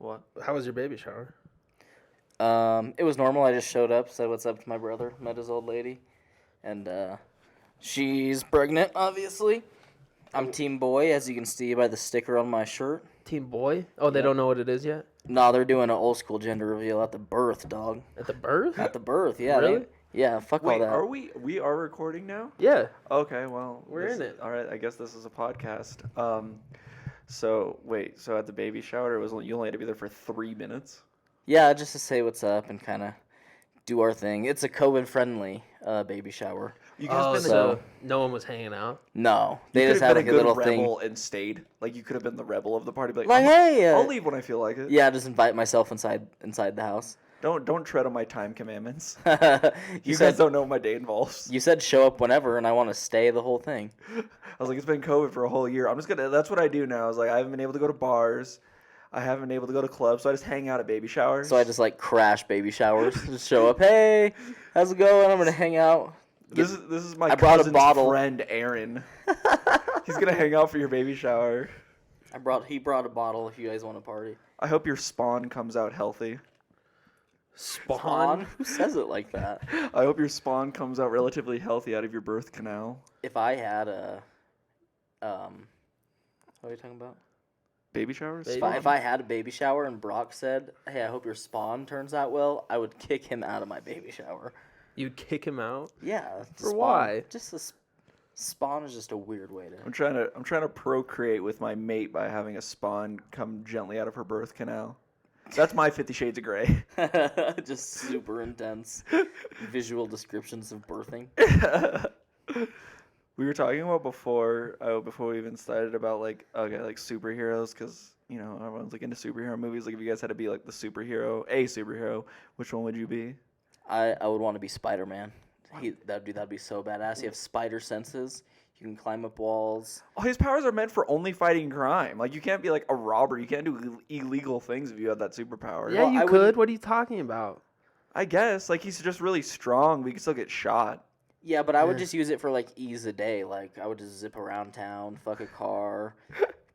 What? How was your baby shower? It was normal. I just showed up, said what's up to my brother, met his old lady, and she's pregnant, obviously. I'm team boy, as you can see by the sticker on my shirt. Team boy? Oh, they Yep. don't know what it is yet? No, they're doing an old school gender reveal at the birth, dog. At the birth? At the birth, yeah. Really? Yeah, fuck all Wait, that. are we are recording now? Yeah. Okay, well, We're in it. All right, I guess this is a podcast. So at the baby shower, you only had to be there for 3 minutes? Yeah, just to say what's up and kind of do our thing. It's a COVID-friendly baby shower. You could have been so- no one was hanging out? No, they you just could have have like been a a good little rebel thing. and stayed. Like you could have been the rebel of the party. Like, Like, hey, I'll leave when I feel like it. Yeah, just invite myself inside the house. Don't tread on my time commandments. you You said guys don't know what my day involves. you said show up whenever, and I want to stay the whole thing. I was like, it's been COVID for a whole year. That's what I do now. I was like, I haven't been able to go to bars. I haven't been able to go to clubs, so I just hang out at baby showers. So I just like crash baby showers. Just show up. Hey, how's it going? I'm gonna hang out. This is my I brought a cousin's bottle. friend Aaron. He's gonna hang out for your baby shower. He brought a bottle if you guys want to party. I hope your spawn comes out healthy. Spawn? Who says it like that? I hope your spawn comes out relatively healthy out of your birth canal. If I had a, what are you talking about? Baby showers? Baby- Spawn? If I had a baby shower and Brock said, "Hey, I hope your spawn turns out well," I would kick him out of my baby shower. You'd kick him out? Yeah. For spawn. why? Just spawn is just a weird way to. I'm trying to procreate with my mate by having a spawn come gently out of her birth canal. That's my 50 Shades of Grey. Just super intense visual descriptions of birthing. We were talking about before we even started about like superheroes, because everyone's like into superhero movies. Like if you guys had to be like a superhero, which one would you be? I would want to be Spider-Man. That'd be so badass. You have spider senses. You can climb up walls. Oh, his powers are meant for only fighting crime. Like you can't be like a robber. You can't do illegal things if you have that superpower. Yeah, Well, you I could. wouldn't- What are you talking about? I guess like he's just really strong, but he can still get shot. Yeah, but I would Yeah. just use it for like ease a day. Like I would just zip around town, fuck a car,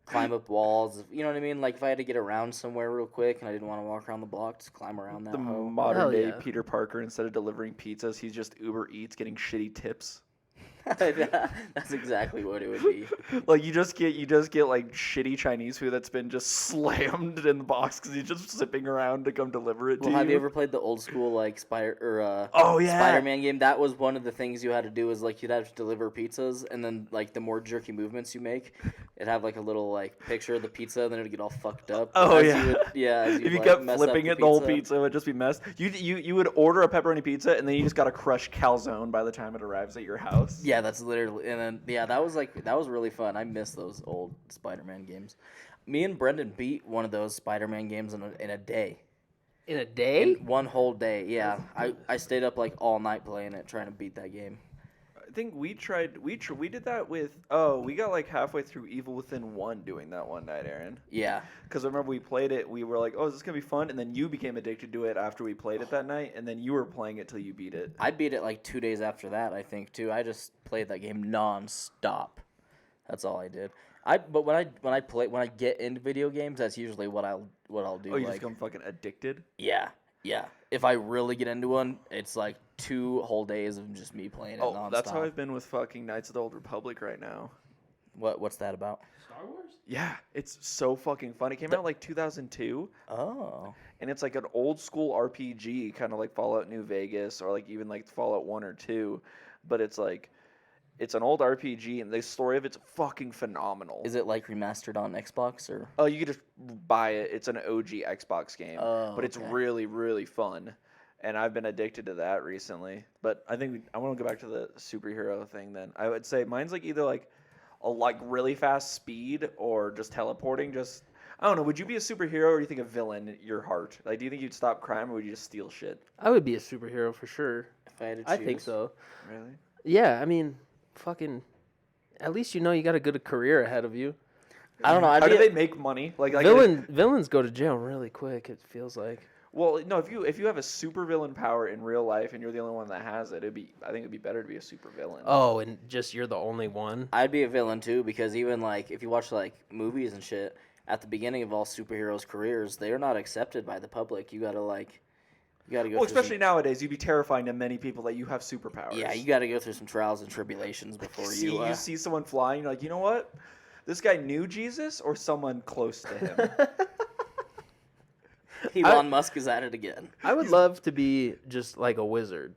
climb up walls. You know what I mean? Like if I had to get around somewhere real quick and I didn't want to walk around the block, just climb around that The hoe. modern Hell day yeah. Peter Parker, instead of delivering pizzas, he's just Uber Eats getting shitty tips. That's exactly what it would be. Like you just get like shitty Chinese food that's been just slammed in the box because he's just zipping around to come deliver it to Well, you. have you ever played the old school like Oh, yeah. Spider-Man game? That was one of the things you had to do is like you'd have to deliver pizzas, and then like the more jerky movements you make, it'd have like a little like picture of the pizza, and then it'd get all fucked up. Oh, as yeah. You would, yeah. As If you like, kept mess up flipping it, the whole pizza would just be messed. You would order a pepperoni pizza, and then you just got a crushed calzone by the time it arrives at your house. Yeah, that's literally, and then that was really fun. I miss those old Spider-Man games. Me and Brendan beat one of those Spider-Man games in a day. In a day? In one whole day, yeah. I stayed up like all night playing it, trying to beat that game. I think we did that with. We got like halfway through Evil Within 1 doing that one night, Aaron. Yeah. Because I remember we played it, we were like, oh, is this going to be fun? And then you became addicted to it after we played it that night, and then you were playing it till you beat it. I beat it like 2 days after that, I think, too. I just played that game non-stop. That's all I did. But when I get into video games, that's usually what I'll do. Oh, you like, just become fucking addicted? Yeah. If I really get into one, it's like 2 whole days of just me playing it nonstop. That's how I've been with fucking Knights of the Old Republic right now. What's that about? Star Wars? Yeah, it's so fucking fun. It came out like 2002. Oh. And it's like an old school RPG, kind of like Fallout New Vegas or like even like Fallout 1 or 2. But it's like, it's an old RPG and the story of it's fucking phenomenal. Is it like remastered on Xbox or? Oh, you could just buy it. It's an OG Xbox game. Oh, but it's okay. really, really fun. And I've been addicted to that recently. But I think I want to go back to the superhero thing then. I would say mine's like either like a like really fast speed or just teleporting. Just I don't know. Would you be a superhero or do you think a villain in your heart? Like, do you think you'd stop crime or would you just steal shit? I would be a superhero for sure. If I had to I choose. think so. Really? Yeah, I mean, fucking. At least you know you got a good career ahead of you. I don't know. How do they make money? Like Villains go to jail really quick. It feels like. Well, no. If you have a super villain power in real life and you're the only one that has it, I think it'd be better to be a super villain. Oh, and just you're the only one. I'd be a villain too because even like if you watch like movies and shit, at the beginning of all superheroes' careers, they are not accepted by the public. You gotta go. Well, especially nowadays, you'd be terrifying to many people that you have superpowers. Yeah, you gotta go through some trials and tribulations before you see someone flying, you're like, you know what? This guy knew Jesus or someone close to him. Elon Musk is at it again. I would love to be just like a wizard.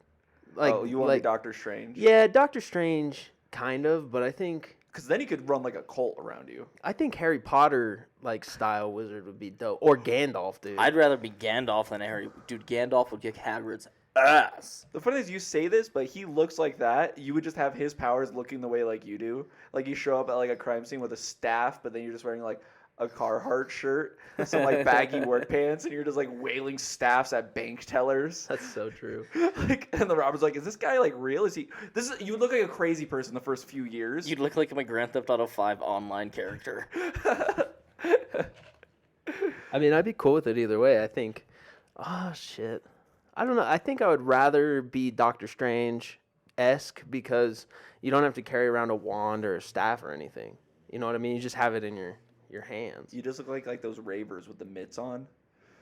Like, you want to be Doctor Strange? Yeah, Doctor Strange, kind of, but I think... Because then you could run like a cult around you. I think Harry Potter like style wizard would be dope, or Gandalf, dude. I'd rather be Gandalf than Harry. Dude, Gandalf would kick Hagrid's ass. The funny thing is, you say this, but he looks like that. You would just have his powers looking the way like you do. Like you show up at like a crime scene with a staff, but then you're just wearing like a Carhartt shirt, some like baggy work pants, and you're just like wailing staffs at bank tellers. That's so true. Like, and the robber's like, "Is this guy like real? Is he? This is you would look like a crazy person the first few years. You'd look like my Grand Theft Auto 5 online character. I mean, I'd be cool with it either way. I think. Oh shit. I don't know. I think I would rather be Doctor Strange-esque because you don't have to carry around a wand or a staff or anything. You know what I mean? You just have it in your hands. You just look like those ravers with the mitts on.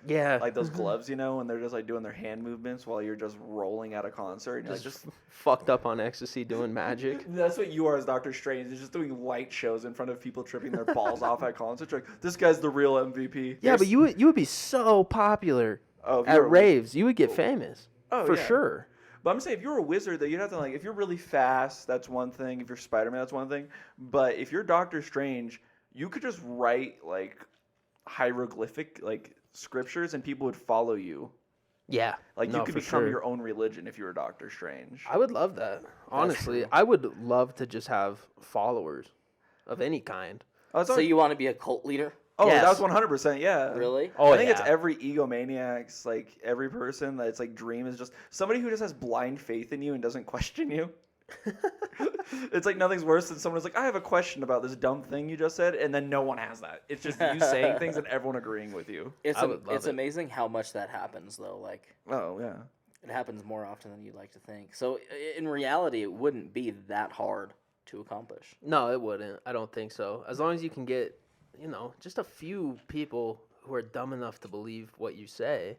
Yeah. Like those gloves, and they're just like doing their hand movements while you're just rolling at a concert. And you're just fucked up on ecstasy doing magic. That's what you are as Doctor Strange. You're just doing light shows in front of people tripping their balls off at concerts. You're like, this guy's the real MVP. Yeah, but you would be so popular at raves. You would get famous. For sure. But I'm saying if you're a wizard, though, you'd have to if you're really fast, that's one thing. If you're Spider-Man, that's one thing. But if you're Doctor Strange, you could just write hieroglyphic scriptures and people would follow you. Yeah. You could become your own religion if you were Doctor Strange. I would love that. Honestly, I would love to just have followers of any kind. So you want to be a cult leader? Oh, yes. that was 100%, yeah. Really? Oh, I think it's every egomaniac's, every person that's dream is just somebody who just has blind faith in you and doesn't question you. It's nothing's worse than someone who's like, I have a question about this dumb thing you just said, and then no one has that. It's just you saying things and everyone agreeing with you. It's amazing how much that happens, though. Oh, yeah. It happens more often than you'd like to think. So, in reality, it wouldn't be that hard to accomplish. No, it wouldn't. I don't think so. As long as you can get, just a few people who are dumb enough to believe what you say.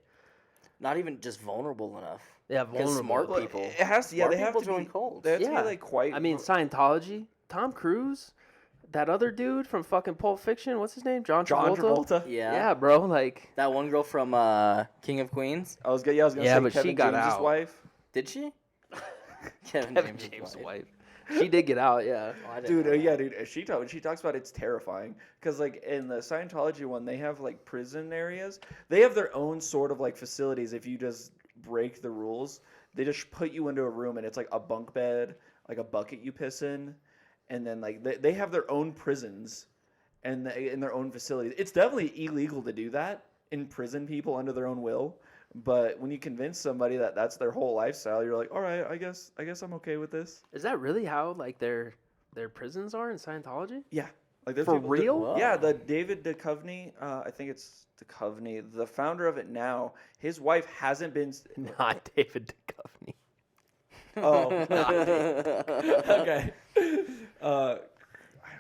Not even just vulnerable enough. Yeah, vulnerable. Smart people. It has to. Yeah, they have to join be cults. They have to be quite. I mean, Scientology. Tom Cruise. That other dude from fucking Pulp Fiction. What's his name? John Travolta. Yeah. Yeah, bro. That one girl from King of Queens. I was gonna say but Kevin she got James's out. wife. Did she? Kevin James' wife. She did get out, yeah. Oh, Dude. She talks about it's terrifying because in the Scientology one, they have prison areas. They have their own sort of facilities. If you just break the rules, they just put you into a room and it's a bunk bed, a bucket you piss in, and then they have their own prisons and in their own facilities. It's definitely illegal to do that, imprison people under their own will. But when you convince somebody that that's their whole lifestyle, you're like, all right, I guess I'm okay with this. Is that really how their prisons are in Scientology? Yeah, for real? Yeah, the David Duchovny, I think it's Duchovny, the founder of it now. His wife hasn't been not David Duchovny. Oh, okay.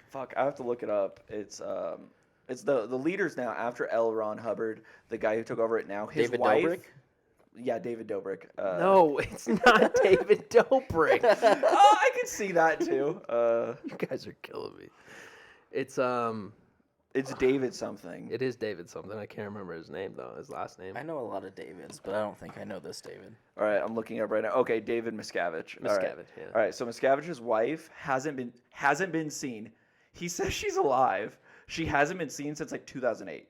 Fuck, I have to look it up. It's the leaders now after L. Ron Hubbard, the guy who took over it now. His David wife. Dobrik? Yeah, David Dobrik. No, it's not David Dobrik. Oh, I could see that too. You guys are killing me. It's David something. It is David something. I can't remember his name though. His last name. I know a lot of Davids, but I don't think I know this David. All right, I'm looking up right now. Okay, David Miscavige. Miscavige, All right. yeah. All right, so Miscavige's wife hasn't been seen. He says she's alive. She hasn't been seen since 2008.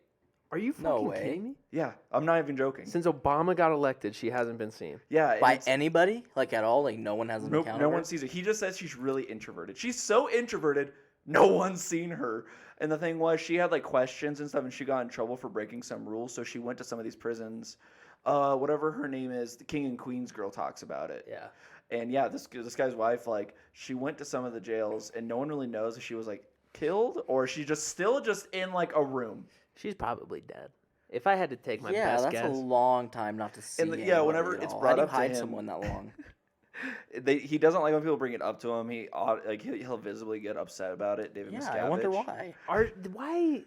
Are you fucking kidding me? Yeah, I'm not even joking. Since Obama got elected, she hasn't been seen. Yeah, by anybody, at all, no one has an account. No one sees her. He just says she's really introverted. She's so introverted, no one's seen her. And the thing was, she had questions and stuff, and she got in trouble for breaking some rules. So she went to some of these prisons. Whatever her name is, the King and Queen's girl talks about it. Yeah. And yeah, this guy's wife, she went to some of the jails, and no one really knows if she was killed or she's just still in a room. She's probably dead. If I had to take my best guess. Yeah, that's a long time not to see. Whenever it's brought up to him, hide someone that long? He doesn't like when people bring it up to him. He'll visibly get upset about it. David Miscavige. I wonder why.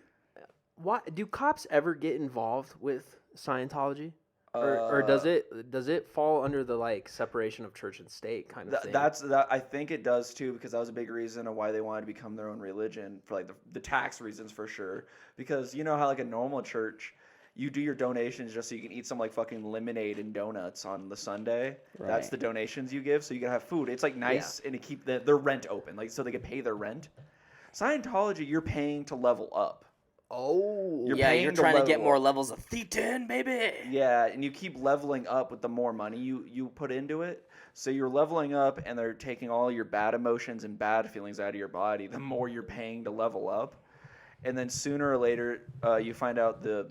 why do cops ever get involved with Scientology? Or does it fall under the like separation of church and state kind of thing? That I think it does too, because that was a big reason of why they wanted to become their own religion, for like the tax reasons for sure. Because you know how like a normal church, you do your donations just so you can eat some like fucking lemonade and donuts on the Sunday. Right. That's the donations you give, so you can have food. It's like nice and to keep their rent open, like so they can pay their rent. Scientology, you're paying to level up. Oh, You're Yeah, paying you're to trying to get level more up. levels of Thetan, baby. Yeah, and you keep leveling up with the more money you put into it. So you're leveling up, and they're taking all your bad emotions and bad feelings out of your body. The more you're paying to level up, and then sooner or later, you find out the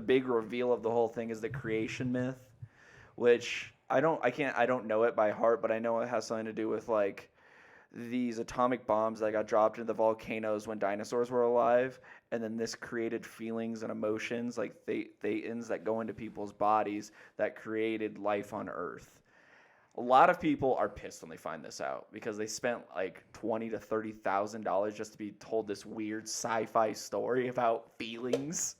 big reveal of the whole thing is the creation myth, which I don't know it by heart, but I know it has something to do with like these atomic bombs that got dropped into the volcanoes when dinosaurs were alive, and then this created feelings and emotions like thetans that go into people's bodies that created life on Earth. A lot of people are pissed when they find this out because they spent like $20,000 to $30,000 just to be told this weird sci-fi story about feelings.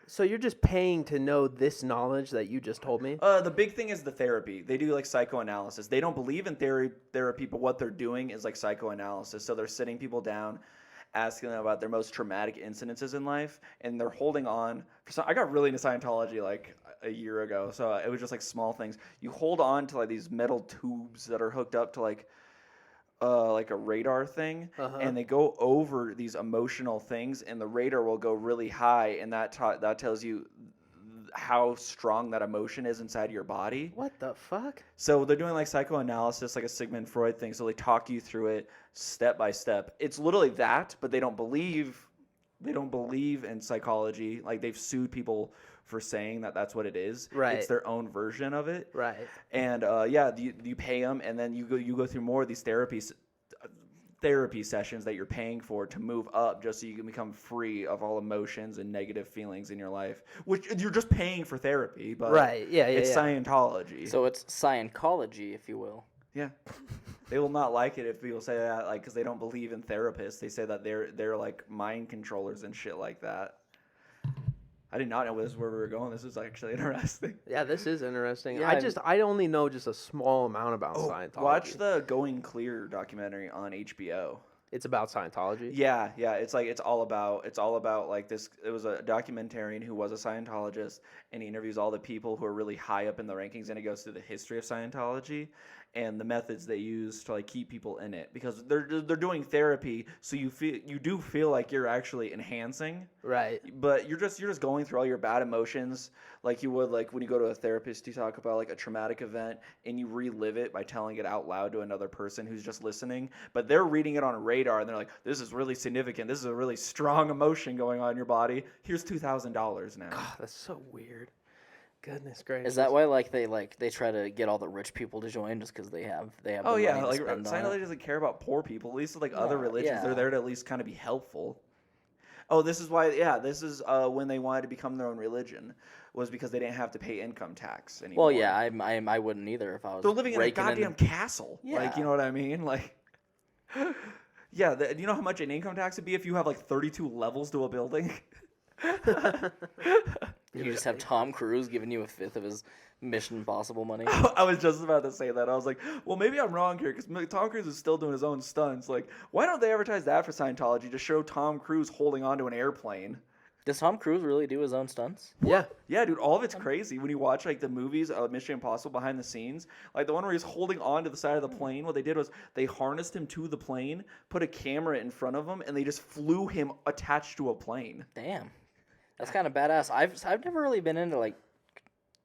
so you're just paying to know this knowledge that you just told me? The big thing is the therapy. They do like psychoanalysis. They don't believe in therapy, but what they're doing is like psychoanalysis. So they're sitting people down, asking them about their most traumatic incidences in life, and they're holding on. I got really into Scientology like a year ago, so it was just like small things. You hold on to like these metal tubes that are hooked up to like a radar thing, and they go over these emotional things, and the radar will go really high, and that tells you how strong that emotion is inside your body. What the fuck? So they're doing like psychoanalysis, like a Sigmund Freud thing. So they talk you through it step by step. It's literally that, but they don't believe in psychology. Like they've sued people for saying that that's what it is. Right. It's their own version of it. Right. And you pay them, and then you go through more of these therapy sessions that you're paying for to move up, just so you can become free of all emotions and negative feelings in your life. Which you're just paying for therapy, but Right. Yeah. it's Yeah. Scientology. So it's Scientology, if you will. Yeah. They will not like it if people say that, like, because they don't believe in therapists. They say that they're like mind controllers and shit like that. I did not know this is where we were going. This is actually interesting. Yeah, this is interesting. Yeah, I only know just a small amount about Scientology. Watch the Going Clear documentary on HBO. It's about Scientology. Yeah, it's like it's all about like this. It was a documentarian who was a Scientologist, and he interviews all the people who are really high up in the rankings, and he goes through the history of Scientology and the methods they use to like keep people in it, because they're doing therapy, so you do feel like you're actually enhancing. Right. But you're just going through all your bad emotions like you would like when you go to a therapist. You talk about like a traumatic event and you relive it by telling it out loud to another person who's just listening, but they're reading it on a radar and they're like, this is really significant, this is a really strong emotion going on in your body, here's $2,000 now. God, that's so weird. Goodness gracious. Is that why they try to get all the rich people to join just because they have Oh the yeah, money to like spend on Scientology it? doesn't care about poor people. At least with, like other religions, yeah. they're there to at least kind of be helpful. Oh, this is why. Yeah, this is when they wanted to become their own religion, was because they didn't have to pay income tax anymore. Well, yeah, I wouldn't either if I was. They're living in a raking goddamn castle. Yeah. Like, you know what I mean? Like, yeah. Do you know how much an income tax would be if you have like 32 levels to a building? You just have Tom Cruise giving you a fifth of his Mission Impossible money. I was just about to say that. I was like, well, maybe I'm wrong here, because Tom Cruise is still doing his own stunts. Like, why don't they advertise that for Scientology to show Tom Cruise holding onto an airplane? Does Tom Cruise really do his own stunts? Yeah. Yeah, dude, all of it's crazy. When you watch like the movies, Mission Impossible behind the scenes, like the one where he's holding on to the side of the plane, what they did was they harnessed him to the plane, put a camera in front of him, and they just flew him attached to a plane. Damn, that's kind of badass. I've never really been into like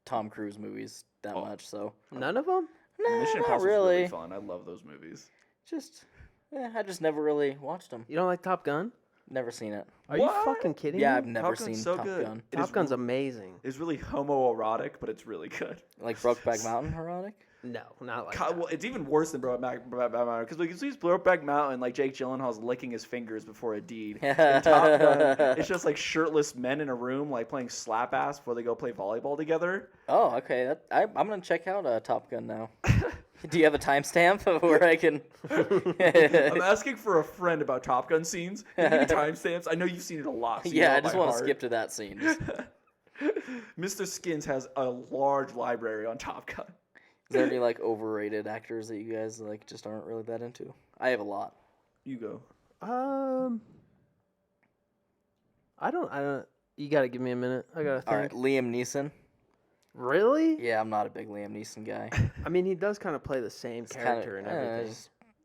Tom Cruise movies that much, so None of them? nah, Mission not Impossible really. is really fun. I love those movies. I just never really watched them. You don't like Top Gun? Never seen it. Are What? you fucking kidding Yeah, me? I've never Top Gun's seen so Top good. Gun. It Top is Gun's amazing. It's really homoerotic, but it's really good. Like Brokeback Mountain erotic. No, not like God, that. well, it's even worse than Brokeback Mountain because we can see Brokeback Mountain like Jake Gyllenhaal's licking his fingers before a deed. In Top Gun, it's just like shirtless men in a room like playing slap ass before they go play volleyball together. Oh, okay. I'm gonna check out Top Gun now. Do you have a timestamp of where I can? I'm asking for a friend about Top Gun scenes. Can you give me timestamps? I know you've seen it a lot. So you Yeah, know I it just by want to heart. skip to that scene. Just, Mr. Skins has a large library on Top Gun. is there any like overrated actors that you guys like just aren't really that into? I have a lot. You go. I don't. You gotta give me a minute. I gotta think. All right, Liam Neeson. Really? Yeah, I'm not a big Liam Neeson guy. I mean, he does kind of play the same character and everything.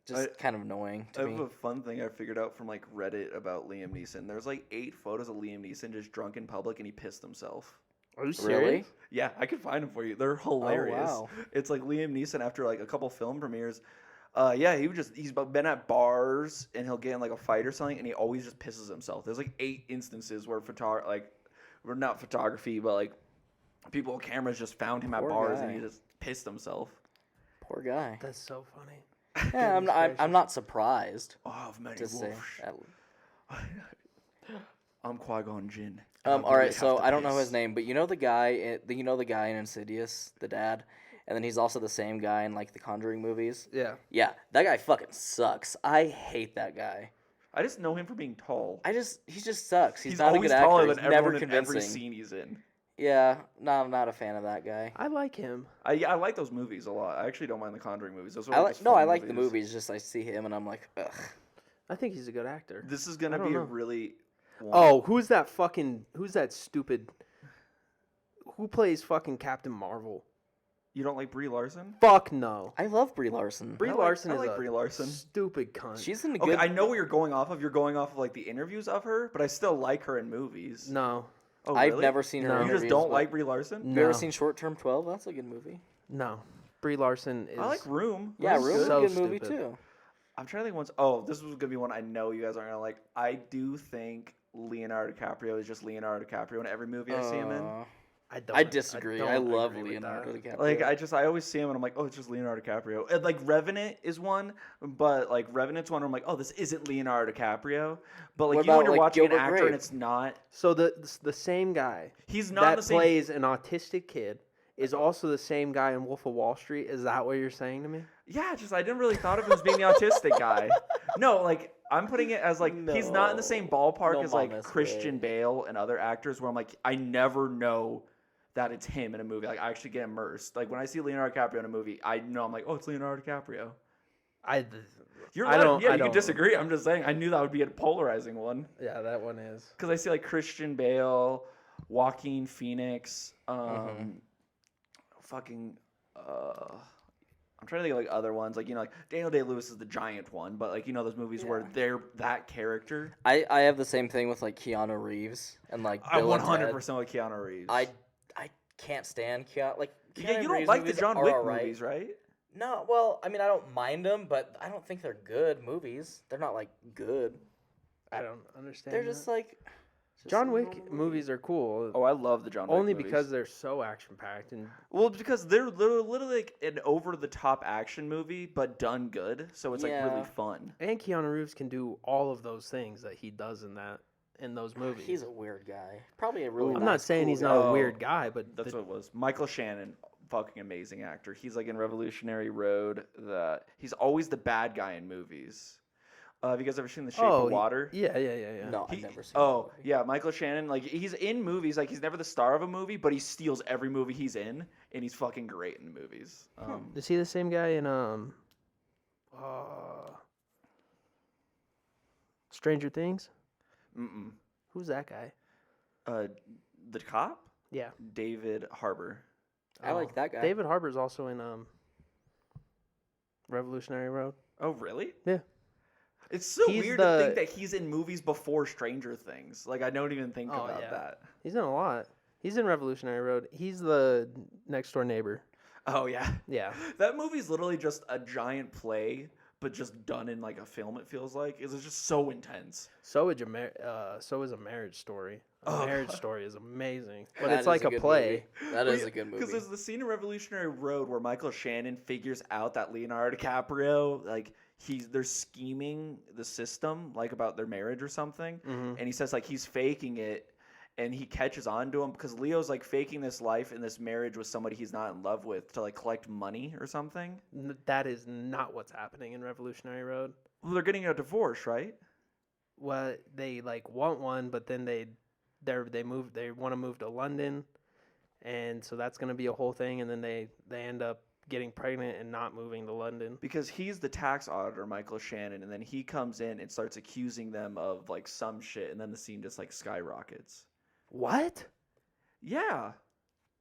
Just kind of annoying I to have me. a fun thing I figured out from like Reddit about Liam Neeson. There's like 8 photos of Liam Neeson just drunk in public and he pissed himself. Are you Really? serious? Yeah, I could find them for you. They're hilarious. wow. It's like Liam Neeson after like a couple film premieres. Yeah, he's been at bars and he'll get in like a fight or something and he always just pisses himself. There's like 8 instances where not photography, but like people with cameras just found him at Poor bars guy. and he just pissed himself. Poor guy. That's so funny. Yeah, I'm Goodness I'm not surprised Oh, of many to say. wolves. I'm Qui-Gon Jinn. All right, so I don't know his name, but you know the guy in Insidious, the dad, and then he's also the same guy in like the Conjuring movies. Yeah. Yeah, that guy fucking sucks. I hate that guy. I just know him for being tall. He just sucks. He's He's not a always good actor. taller He's than never everyone in every convincing. scene he's in. Yeah, no, I'm not a fan of that guy. I like him. I like those movies a lot. I actually don't mind the Conjuring movies. Those are I just like fun the movies. Just I see him and I'm like, ugh. I think he's a good actor. This is I gonna don't be a know. really. Oh, who's that stupid? Who plays fucking Captain Marvel? You don't like Brie Larson? Fuck no. I love Brie Larson. Brie I Larson like is a Brie Larson. stupid cunt. She's in a Okay, good. I know what you're going off of. You're going off of like the interviews of her, but I still like her in movies. No. Oh, I've really? never seen her. No. You interviews, just don't but- like Brie Larson? No. You ever seen Short Term 12? That's a good movie. No. Brie Larson is. I like Room. Yeah, Room's Room's good. a so good movie stupid. too. I'm trying to think once. Oh, this was gonna be one I know you guys aren't gonna like. I do think Leonardo DiCaprio is just Leonardo DiCaprio in every movie I see him in. I disagree. don't I love agree with Leonardo that. DiCaprio. Like I always see him and I'm like, oh, it's just Leonardo DiCaprio. And, like Revenant is one, but like Revenant's one where I'm like, oh, this isn't Leonardo DiCaprio. But like What you know when about, you're like, watching an Gilbert actor Grape? and it's not. So the same guy He's not in that the same. plays an autistic kid is also the same guy in Wolf of Wall Street. Is that what you're saying to me? Yeah, just I didn't really thought of him as being the autistic guy. No, like I'm putting it as like he's not in the same ballpark No as like mames, Christian güey. Bale and other actors where I'm like I never know that it's him in a movie. Like I actually get immersed. Like when I see Leonardo DiCaprio in a movie, I know I'm like, oh, it's Leonardo DiCaprio. You're I allowed, don't- yeah, I you can don't. disagree. I'm just saying I knew that would be a polarizing one Yeah, that one is. because I see like Christian Bale, Joaquin Phoenix, fucking. I'm trying to think of like other ones, like like Daniel Day-Lewis is the giant one, but like those movies where they're that character. I have the same thing with like Keanu Reeves and like I'm Bill and 100% like Keanu Reeves. Ted. I can't stand Keanu. Like Keanu yeah, you don't Reeves like the movies John are Wick alright. movies, right? No, well, I mean I don't mind them, but I don't think they're good movies. They're not like good. I don't understand. They're just like John some Wick normal movies are cool. Oh, I love the John Wick only movies. because they're so action packed and Well, because they're literally like an over-the-top action movie, but done good, so it's like really Yeah. fun. Keanu Reeves can do all of those things that he does in those movies. He's a weird guy. Probably a really. I'm nice, not saying cool he's guy. not a Oh, weird guy, but That's what it was. Michael Shannon, fucking amazing actor. He's like in Revolutionary Road. He's always the bad guy in movies. Have you guys ever seen The Shape of Water? Yeah. No, I've He- never seen. Oh, that movie. yeah, Michael Shannon. Like he's in movies. Like he's never the star of a movie, but he steals every movie he's in, and he's fucking great in movies. Is he the same guy in Stranger Things? Mm-mm. Who's that guy? The cop, Yeah, David Harbour. I like that guy. David Harbour's also in Revolutionary Road. Oh, really? Yeah. It's so He's weird to think that he's in movies before Stranger Things. Like I don't even think about that. He's in a lot. He's in Revolutionary Road. He's the next door neighbor. Oh yeah. Yeah. That movie's literally just a giant play, but just done in like a film. It feels like it's just so intense. So is a Marriage Story. Oh, Marriage God. Story is amazing, but That it's is like a good play. movie. That is a good Because movie. there's the scene in Revolutionary Road where Michael Shannon figures out that Leonardo DiCaprio, like they're scheming the system, like about their marriage or something, and he says like he's faking it, and he catches on to him because Leo's like faking this life and this marriage with somebody he's not in love with to like collect money or something. That is not what's happening in Revolutionary Road. Well, they're getting a divorce, right? Well, they like want one, but then they want to move to London, and so that's gonna be a whole thing. And then they end up getting pregnant and not moving to London. Because he's the tax auditor, Michael Shannon, and then he comes in and starts accusing them of like some shit, and then the scene just like skyrockets. What? Yeah.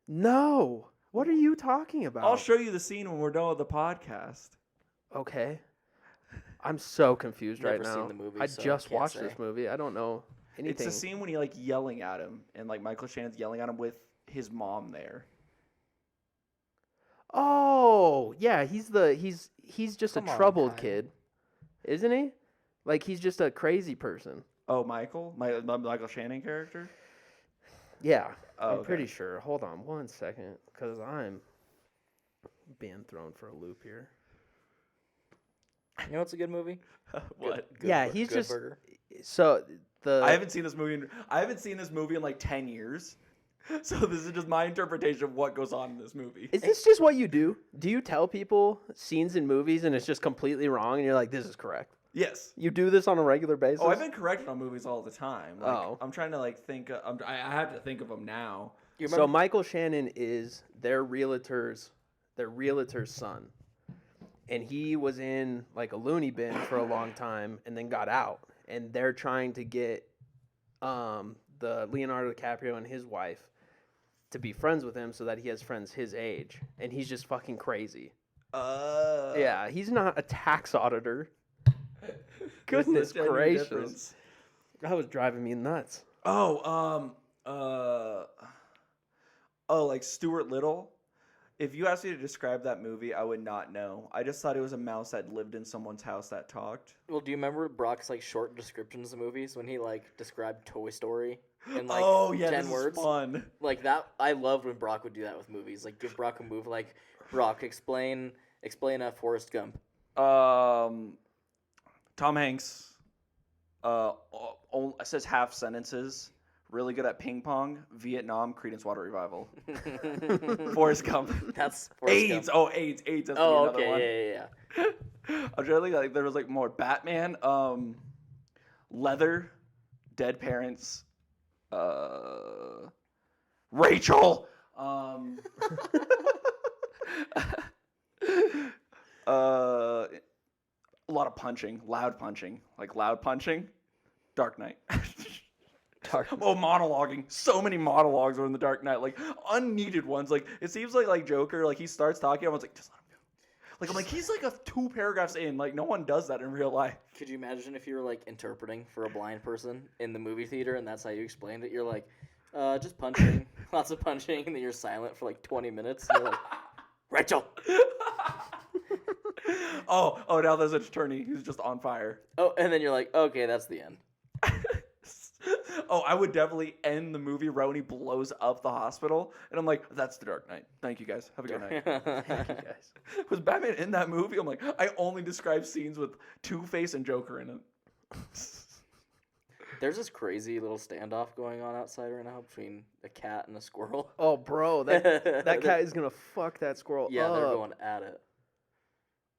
No. What are you talking about? I'll show you the scene when we're done with the podcast. Okay. I'm so confused Never right now. seen the movie, I so just can't watched say. this movie. I don't know anything. It's the scene when he like yelling at him, and like Michael Shannon's yelling at him with his mom there. Oh, yeah, he's just Come a on, troubled Kyle. kid. Isn't he? Like he's just a crazy person. Oh, Michael? My Michael Shannon character? Yeah. Oh, I'm okay. pretty sure. Hold on one second, cuz I'm being thrown for a loop here. You know what's a good movie? What? Yeah, he's Good just Burger. so the I haven't seen this movie in like 10 years. So this is just my interpretation of what goes on in this movie. Is this just what you do? Do you tell people scenes in movies and it's just completely wrong and you're like, this is correct? Yes. You do this on a regular basis? Oh, I've been corrected on movies all the time. Like, Oh. I'm trying to like think. I have to think of them now. You So remember? Michael Shannon is their realtor's son. And he was in like a loony bin for a long time and then got out. And they're trying to get the Leonardo DiCaprio and his wife to be friends with him so that he has friends his age. And he's just fucking crazy. Yeah, he's not a tax auditor. Goodness There's a gracious. difference. That was driving me nuts. Oh, like Stuart Little. If you asked me to describe that movie, I would not know. I just thought it was a mouse that lived in someone's house that talked. Well, do you remember Brock's like short descriptions of movies when he like described Toy Story in like oh yeah, 10 this words? is fun. Like that, I loved when Brock would do that with movies. Like give Brock a movie, like Brock explain Forrest Gump. Tom Hanks. Says half sentences. Really good at ping pong. Vietnam. Creedence Water Revival. Forrest Gump. That's Forrest AIDS. Gump. Oh, AIDS. AIDS. That's Oh, another one. okay, yeah. I'm trying to think, like there was like more Batman, Leather, Dead Parents, Rachel, a lot of punching, loud punching, Dark Knight. Oh, monologuing. So many monologues are in the Dark Knight, like unneeded ones. Like it seems like Joker, like he starts talking, everyone's like, just let him go. Like I'm like, he's like 2 paragraphs in. Like no one does that in real life. Could you imagine if you were like interpreting for a blind person in the movie theater and that's how you explained it? You're like, just punching, lots of punching, and then you're silent for like 20 minutes. And you're like, Rachel. oh, now there's an attorney who's just on fire. Oh, and then you're like, okay, that's the end. Oh, I would definitely end the movie right when he blows up the hospital. And I'm like, that's the Dark Knight. Thank you, guys. Have a good night. Thank you, guys. Was Batman in that movie? I'm like, I only describe scenes with Two-Face and Joker in it. There's this crazy little standoff going on outside right now between a cat and a squirrel. Oh, bro, that cat is going to fuck that squirrel Yeah, up. they're going at it.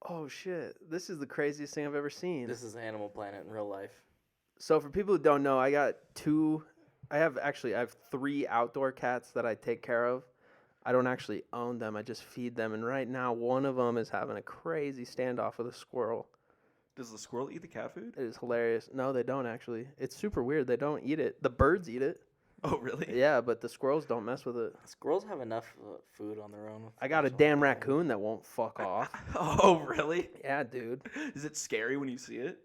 Oh, shit. This is the craziest thing I've ever seen. This is Animal Planet in real life. So for people who don't know, I have 3 outdoor cats that I take care of. I don't actually own them. I just feed them. And right now, one of them is having a crazy standoff with a squirrel. Does the squirrel eat the cat food? It is hilarious. No, they don't actually. It's super weird. They don't eat it. The birds eat it. Oh, really? Yeah, but the squirrels don't mess with it. Squirrels have enough food on their own. I got a damn raccoon that won't fuck off. Oh, really? Yeah, dude. Is it scary when you see it?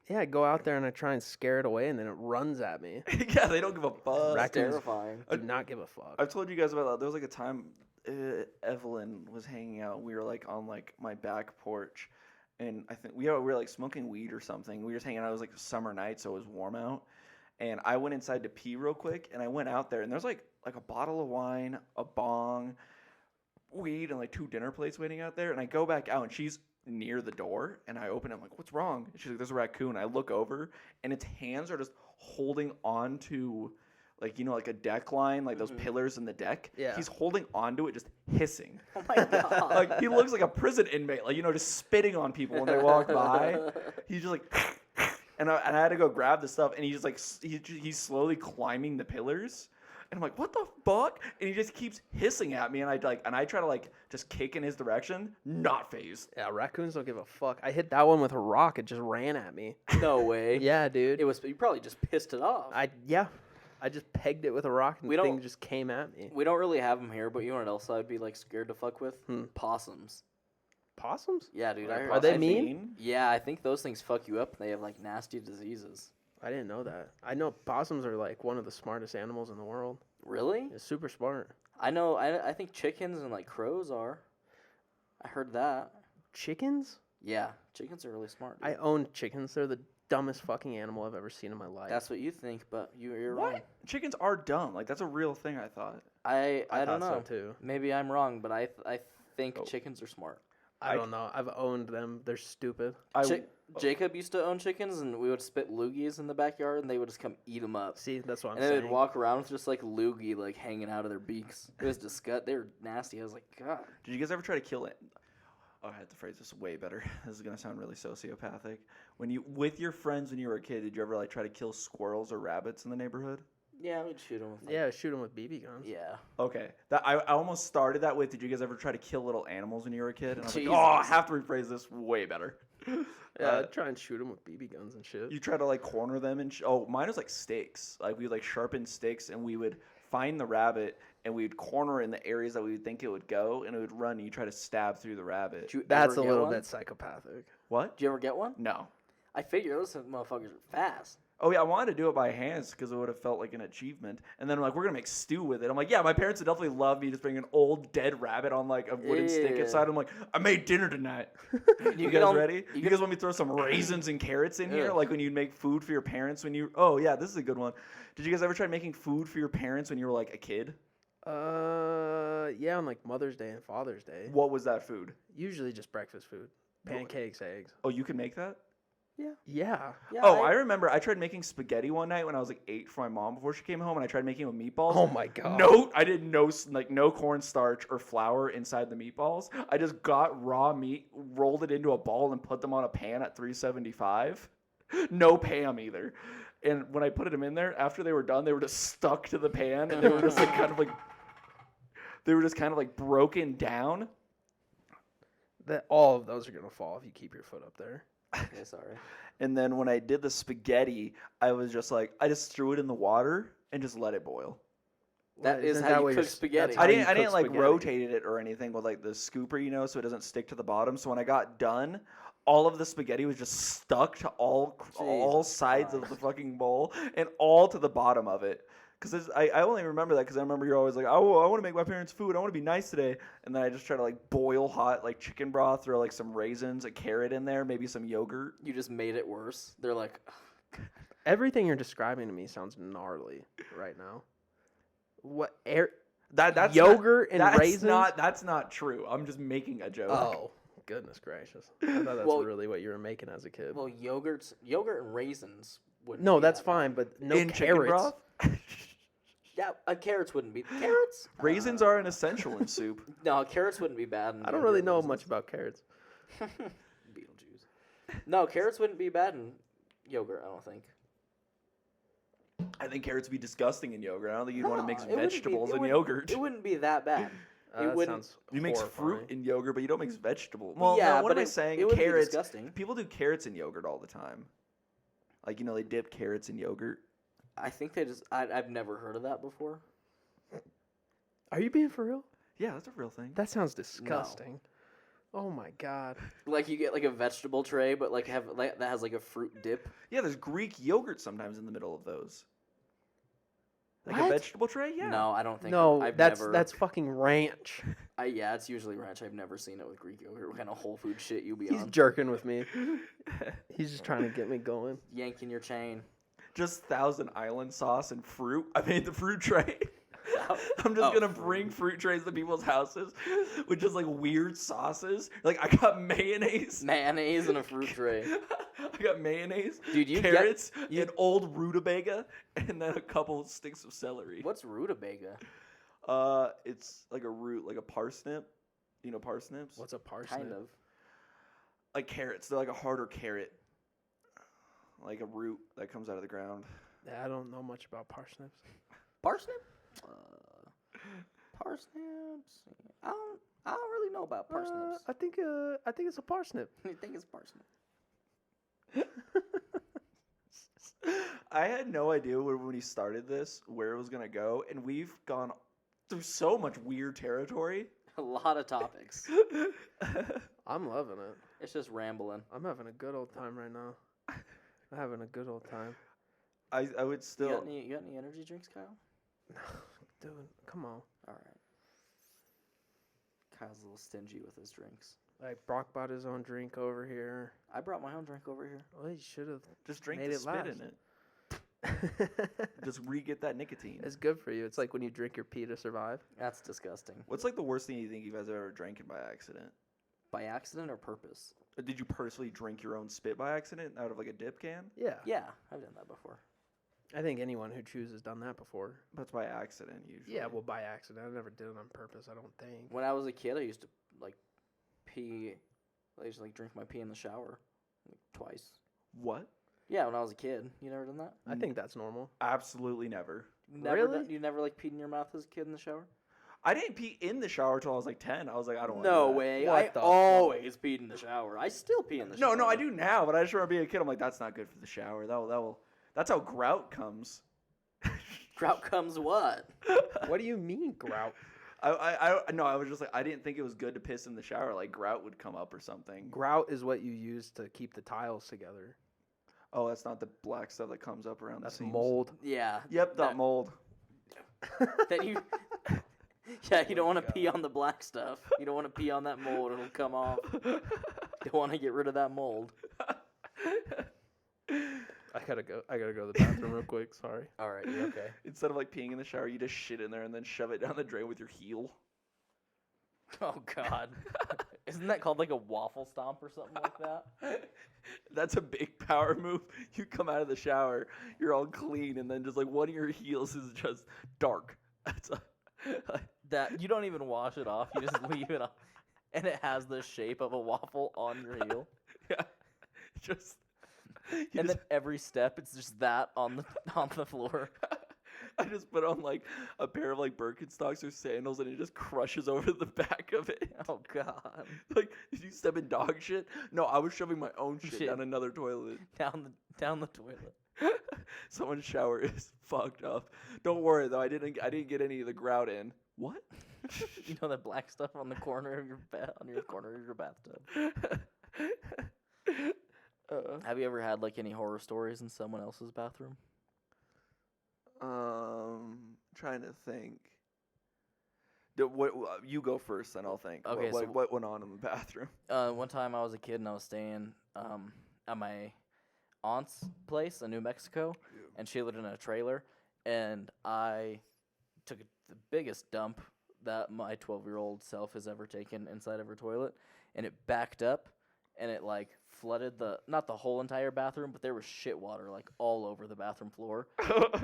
Yeah, I go out there and I try and scare it away, and then it runs at me. Yeah, they don't give a fuck. That's terrifying. Do not give a fuck. I've told you guys about that. There was like a time Evelyn was hanging out. We were like on like my back porch, and I think we were like smoking weed or something. We were just hanging out. It was like a summer night, so it was warm out. And I went inside to pee real quick, and I went out there, and there's like a bottle of wine, a bong, weed, and like 2 dinner plates waiting out there. And I go back out, and she's near the door, and I open it. I'm like, "What's wrong?" And she's like, "There's a raccoon." I look over, and its hands are just holding on to, like, like a deck line, like those pillars in the deck. Yeah. He's holding onto it, just hissing. Oh my god. Like, he looks like a prison inmate, like, just spitting on people when they walk by. He's just like, and I had to go grab the stuff, and he's like, he's slowly climbing the pillars, and I'm like, what the fuck? And he just keeps hissing at me, and I try to like just kick in his direction, not phased. Yeah, raccoons don't give a fuck. I hit that one with a rock. It just ran at me. No way. Yeah, dude. You probably just pissed it off. I just pegged it with a rock, and the thing just came at me. We don't really have them here, but you know what else I'd be like scared to fuck with? Possums. Possums? Yeah, dude. Are they mean? Yeah, I think those things fuck you up. And they have like nasty diseases. I didn't know that. I know possums are like one of the smartest animals in the world. Really? It's super smart. I know. I think chickens and like crows are. I heard that. Chickens? Yeah, chickens are really smart. Dude. I own chickens. They're the dumbest fucking animal I've ever seen in my life. That's what you think, but you're What? wrong. Chickens are dumb. Like, that's a real thing, I thought. I don't thought know. so too. Maybe I'm wrong, but I think chickens are smart. I don't know. I've owned them. They're stupid. Jacob used to own chickens, and we would spit loogies in the backyard, and they would just come eat them up. See, that's what I'm And they saying. would walk around with just like loogie like hanging out of their beaks. It was disgusting. They were nasty. I was like, God. Did you guys ever try to kill it? Oh, I had to phrase this way better. This is gonna sound really sociopathic. With your friends when you were a kid, did you ever like try to kill squirrels or rabbits in the neighborhood? Yeah, we'd shoot them. With Yeah, shoot them with BB guns. Yeah. Okay, I almost started that with. Did you guys ever try to kill little animals when you were a kid? And I was like, Jesus. oh, I have to rephrase this way better. Yeah, I'd try and shoot them with BB guns and shit. You try to like corner them and mine was like stakes. Like we would like sharpen stakes and we would find the rabbit and we would corner in the areas that we would think it would go and it would run and you try to stab through the rabbit. Did you That's ever a get little one? bit psychopathic. What? Did you ever get one? No. I figure those motherfuckers are fast. Oh yeah, I wanted to do it by hands because it would have felt like an achievement. And then like we're gonna make stew with it. I'm like, yeah, my parents would definitely love me just bringing an old dead rabbit on like a wooden stick Yeah. inside. I'm like, I made dinner tonight. You get guys on- ready? You guys want me to throw some raisins and carrots in here, Yeah. like when you'd make food for your parents when you? Oh yeah, this is a good one. Did you guys ever try making food for your parents when you were like a kid? Yeah, on like Mother's Day and Father's Day. What was that food? Usually just breakfast food. Pancakes, eggs. Oh, you can make that? Yeah. Yeah. Oh, I remember. I tried making spaghetti one night when I was like 8 for my mom before she came home, and I tried making it with meatballs. Oh my god. No, I didn't know no cornstarch or flour inside the meatballs. I just got raw meat, rolled it into a ball, and put them on a pan at 375. No Pam either. And when I put them in there, after they were done, they were just stuck to the pan, and they were just like kind of like broken down. That all of those are gonna fall if you keep your foot up there. Yeah, sorry. And then when I did the spaghetti, I was just like, I just threw it in the water and just let it boil. That is Isn't how that you what cook you're- spaghetti. that's I how didn't. you I didn't cook like spaghetti. rotated it or anything with like the scooper, so it doesn't stick to the bottom. So when I got done, all of the spaghetti was just stuck to all Jesus sides of Christ. the fucking bowl and all to the bottom of it. Because I only remember that because I remember you're always like, oh, I want to make my parents food. I want to be nice today. And then I just try to like boil hot like chicken broth, throw like some raisins, a carrot in there, maybe some yogurt. You just made it worse. They're like, Everything you're describing to me sounds gnarly right now. What That's yogurt not, and that's raisins? That's not true. I'm just making a joke. Oh, goodness gracious! I thought that's Well- really what you were making as a kid. well, yogurt and raisins wouldn't. No, be that's that bad. fine, but no in chicken carrots. broth. Yeah, carrots wouldn't be carrots. Raisins are an essential in soup. No, carrots wouldn't be bad. In I don't yogurt really and know raisins. much about carrots. Beetlejuice. No, carrots wouldn't be bad in yogurt. I don't think. I think carrots would be disgusting in yogurt. I don't think you'd want to mix No, it wouldn't be- vegetables it in wouldn't- yogurt. It wouldn't be that bad. It That wouldn't. sounds You mix fruit horrifying. in yogurt, but you don't mix vegetables. Well, yeah, no, what but am I it- saying? It would be Carrots. disgusting. People do carrots in yogurt all the time. Like, they dip carrots in yogurt. I think they just. I've never heard of that before. Are you being for real? Yeah, that's a real thing. That sounds disgusting. Oh my god. Like you get like a vegetable tray, but like that has like a fruit dip. Yeah, there's Greek yogurt sometimes in the middle of those. Like a What? vegetable tray? Yeah. No, I don't think. No, I've that's never, that's fucking ranch. Yeah, it's usually ranch. I've never seen it with Greek yogurt. What kind of whole food shit you be He's on? jerking with me. He's just trying to get me going. Yanking your chain. Just Thousand Island sauce and fruit. I made the fruit tray. I'm just Oh, gonna bring fruit trays to people's houses with just like weird sauces. Like I got mayonnaise. Mayonnaise and a fruit tray. I got mayonnaise, Dude, you carrots, get- and old rutabaga, and then a couple sticks of celery. What's rutabaga? It's like a root, like a parsnip. You know parsnips? What's a parsnip? Kind of. Like carrots. They're like a harder carrot. Like a root that comes out of the ground. Yeah, I don't know much about parsnips. Parsnip? Parsnips. I don't really know about parsnips. I think it's a parsnip. You think it's parsnip? I had no idea when he started this where it was gonna go, and we've gone through so much weird territory. A lot of topics. I'm loving it. It's just rambling. I'm having a good old time right now. I'm having a good old time. I would still. You got any energy drinks, Kyle? Dude, come on. All right. Kyle's a little stingy with his drinks. Like, Brock bought his own drink over here. I brought my own drink over here. Well, he should have. Just drink made the it spit last. in it. Just re-get that nicotine. It's good for you. It's like when you drink your pee to survive. That's disgusting. What's like the worst thing you think you guys ever drank by accident? By accident or purpose? Or did you personally drink your own spit by accident out of like a dip can? Yeah. Yeah, I've done that before. I think anyone who chooses done that before. That's by accident usually. Yeah, well, by accident. I never did it on purpose, I don't think. When I was a kid, I used to like pee. I used to like drink my pee in the shower, like, twice. What? Yeah, when I was a kid. You never done that? I think that's normal. Absolutely never. Really? You never like peed in your mouth as a kid in the shower? I didn't pee in the shower till I was like 10. I was like, I don't want No to do that. way. What I the always peed in the shower. I still pee in the shower. No, I do now, but I just remember being a kid. I'm like, that's not good for the shower. That's how grout comes. Grout comes what? What do you mean, grout? I was just like, I didn't think it was good to piss in the shower. Like grout would come up or something. Grout is what you use to keep the tiles together. Oh, that's not the black stuff that comes up around That's the seams. mold. Yeah. Yep, that mold. That you. Yeah, you don't want to pee on the black stuff. You don't want to pee on that mold; it'll come off. You want to get rid of that mold. I gotta go to the bathroom real quick. Sorry. All right, you okay? Instead of like peeing in the shower, you just shit in there and then shove it down the drain with your heel. Oh God, isn't that called like a waffle stomp or something like that? That's a big power move. You come out of the shower, you're all clean, and then just like one of your heels is just dark. That's That you don't even wash it off; you just leave it off, and it has the shape of a waffle on your heel. yeah, just. And then every step, it's just that on the floor. I just put on like a pair of like Birkenstocks or sandals, and it just crushes over the back of it. Oh God! Like, did you step in dog shit? No, I was shoving my own shit Shit. down another toilet. Down the toilet. Someone's shower is fucked up. Don't worry though, I didn't get any of the grout in. What? You know that black stuff on the corner of your corner of your bathtub. Have you ever had like any horror stories in someone else's bathroom? Trying to think. You go first, then I'll think. Okay, What went on in the bathroom? One time I was a kid and I was staying at my aunt's place in New Mexico, and she lived in a trailer, and I took the biggest dump that my 12-year-old self has ever taken inside of her toilet, and it backed up, and it like flooded not the whole entire bathroom, but there was shit water like all over the bathroom floor,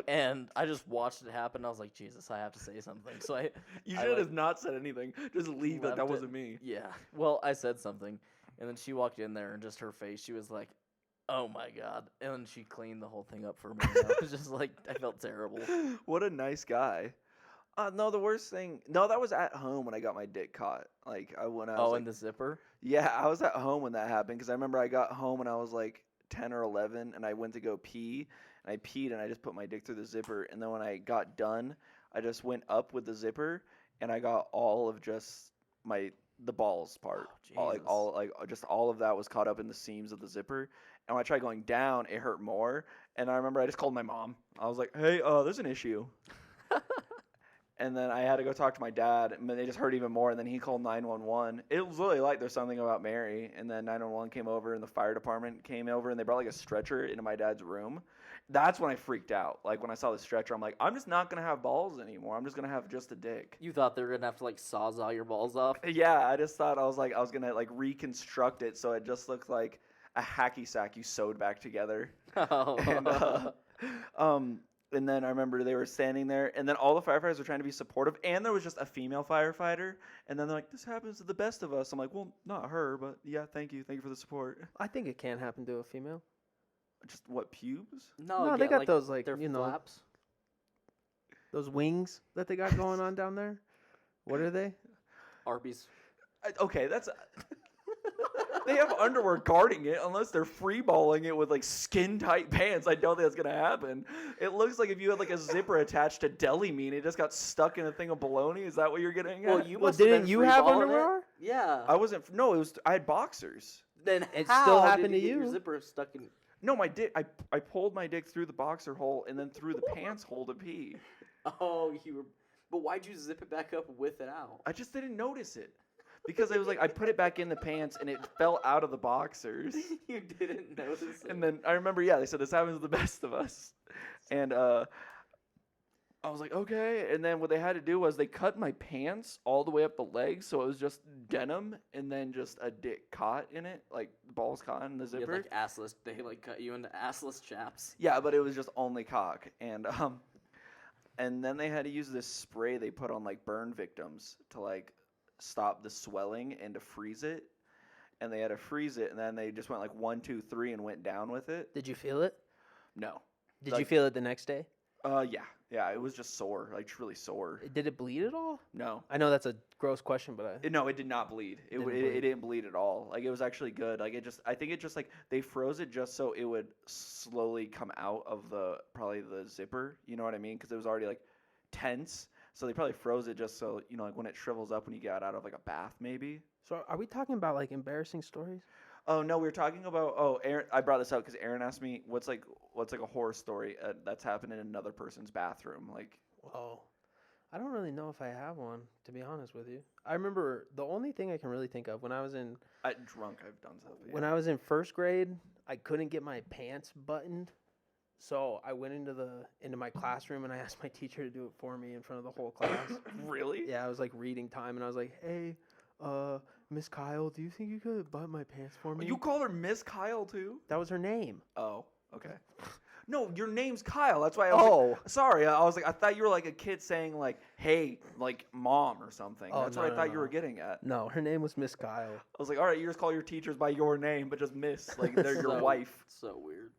and I just watched it happen. I was like, Jesus, I have to say something. So You I, should like, have not said anything. Just leave it. left That it. wasn't me. Yeah. Well, I said something, and then she walked in there, and just her face, she was like, "Oh my God!" And then she cleaned the whole thing up for me. And I was just like, I felt terrible. What a nice guy. No, the worst thing. No, that was at home when I got my dick caught. Like when I was. Oh, like, in the zipper. yeah, I was at home when that happened because I remember I got home when I was like 10 or 11, and I went to go pee, and I peed, and I just put my dick through the zipper, and then when I got done, I just went up with the zipper, and I got all of just the balls part. Jesus. All of that was caught up in the seams of the zipper. And when I tried going down, it hurt more. And I remember I just called my mom. I was like, "Hey, there's an issue." And then I had to go talk to my dad, and they just heard even more. And then he called 911. It was really like there's something about Mary. And then 911 came over, and the fire department came over, and they brought like a stretcher into my dad's room. That's when I freaked out. Like when I saw the stretcher, I'm like, I'm just not gonna have balls anymore. I'm just gonna have just a dick. You thought they were gonna have to like sawzall your balls off? Yeah, I just thought I was gonna like reconstruct it so it just looked like a hacky sack you sewed back together. Oh. And then I remember they were standing there, and then all the firefighters were trying to be supportive, and there was just a female firefighter, and then they're like, "This happens to the best of us." I'm like, "Well, not her, but yeah, thank you for the support." I think it can happen to a female. Just what, pubes? No, they got those, like, their flaps. Those wings that they got going on down there. What are they? Arby's. Okay, that's. They have underwear guarding it unless they're freeballing it with like skin tight pants. I don't think that's gonna happen. It looks like if you had like a zipper attached to deli meat, it just got stuck in a thing of bologna. Is that what you're getting at? Well, you Well, must have didn't been you have freeballing underwear? it. Yeah. I wasn't. No, it was. I had boxers. Then It how still did happened you to get your you. zipper stuck in. No, my dick. I pulled my dick through the boxer hole and then through the pants hole to pee. Oh, you were. But why'd you zip it back up with it out? I just didn't notice it because it was like I put it back in the pants and it fell out of the boxers. You didn't notice it. And then I remember, yeah, they said this happens to the best of us, and I was like, okay. And then what they had to do was they cut my pants all the way up the legs, so it was just denim and then just a dick caught in it, like balls caught in the You had, zipper. like assless. They like cut you into assless chaps. Yeah, but it was just only cock, and then they had to use this spray they put on like burn victims to like stop the swelling and to freeze it. And they had to freeze it, and then they just went like 1, 2, 3 and went down with it. Did you feel it? No. Did you feel it the next day? Yeah, it was just sore, like just really sore. Did it bleed at all? No. I know that's a gross question, but No, it did not bleed. It didn't bleed at all. Like it was actually good. Like I think it just like they froze it just so it would slowly come out of probably the zipper. You know what I mean? Because it was already like tense. So they probably froze it just so like when it shrivels up when you get out of like a bath maybe. So are we talking about like embarrassing stories? Oh no, we were talking about Aaron. I brought this up because Aaron asked me what's like a horror story that's happened in another person's bathroom. Like, Whoa. I don't really know if I have one, to be honest with you. I remember the only thing I can really think of when I was in drunk, I've done stuff. Yeah. when I was in first grade, I couldn't get my pants buttoned. So I went into my classroom and I asked my teacher to do it for me in front of the whole class. Really? Yeah, I was like reading time and I was like, "Hey, Miss Kyle, do you think you could button my pants for me?" You call her Miss Kyle too? That was her name. Oh, okay. No, your name's Kyle. That's why I was like, sorry. I was like, I thought you were like a kid saying like, "Hey, like mom" or something. Oh, That's no, what I no, thought no. you were getting at. No, her name was Miss Kyle. I was like, all right, you just call your teachers by your name, but just Miss, like they're your wife. So weird.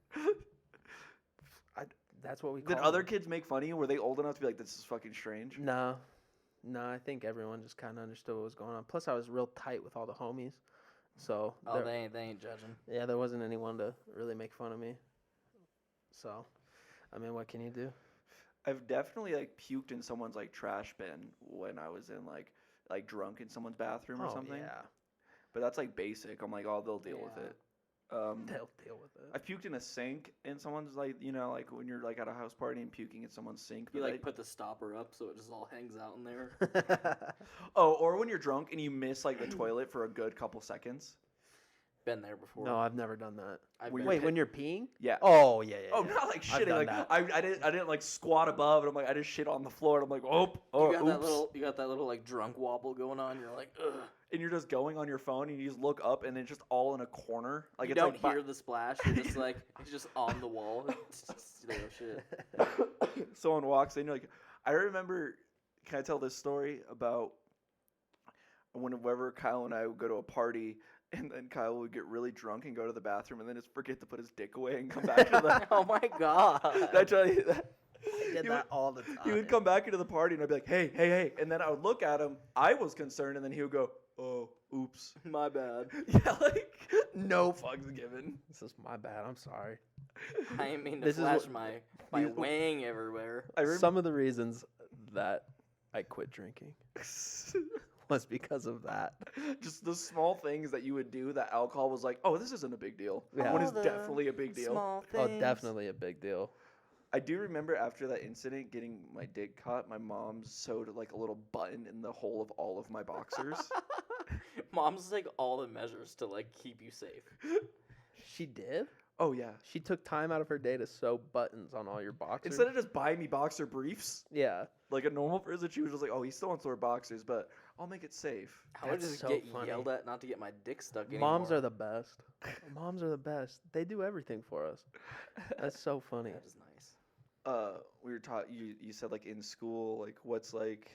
That's what we call Did other kids make fun of you? Were they old enough to be like, this is fucking strange? No, I think everyone just kind of understood what was going on. Plus, I was real tight with all the homies, so Oh, they ain't judging. yeah, there wasn't anyone to really make fun of me. So, I mean, what can you do? I've definitely like puked in someone's like trash bin when I was in like drunk in someone's bathroom or something. Yeah, But that's like basic. I'm like, oh, they'll deal with Yeah. it. they'll deal with it. I puked in a sink in someone's like like when you're like at a house party and puking in someone's sink. You but like put the stopper up so it just all hangs out in there. or when you're drunk and you miss like the toilet for a good couple seconds. Been there before. No, I've never done that. I've when been- Wait, when you're peeing? Yeah. Oh, yeah. Oh, not like I've shitting. done Like that. I didn't like squat above, and I'm like I just shit on the floor, and I'm like, oh, you got oops. that little like drunk wobble going on. You're like, ugh. And you're just going on your phone, and you just look up, and it's just all in a corner. Like You it's don't like hear the splash. You're just like, it's just on the wall. It's just, oh shit. someone walks in. You're like, I remember. Can I tell this story about whenever Kyle and I would go to a party? And then Kyle would get really drunk and go to the bathroom, and then just forget to put his dick away and come back to the. Oh my god. That's right. I did that all the time. He would come back into the party, and I'd be like, hey, and then I would look at him. I was concerned, and then he would go, oh, oops. My bad. Yeah, like no fucks given. This is my bad. I'm sorry. I didn't mean to This is flash what- my You- wang everywhere. I remember. Some of the reasons that I quit drinking was because of that. Just the small things that you would do that alcohol was like, oh, this isn't a big deal. Yeah. When All it's definitely a big deal. Small Oh, things. definitely a big deal. I do remember after that incident getting my dick cut, my mom sewed like a little button in the hole of all of my boxers. Moms take all the measures to like keep you safe. She did? Oh yeah. She took time out of her day to sew buttons on all your boxers? Instead of just buying me boxer briefs, Yeah. like a normal person, she was just like, "Oh, he still wants to wear boxers, but I'll make it safe." I would That's just so get funny. yelled at not to get my dick stuck anymore. Moms are the best. Moms are the best. They do everything for us. That's so funny. That is nice. We were taught. You said like in school, like what's like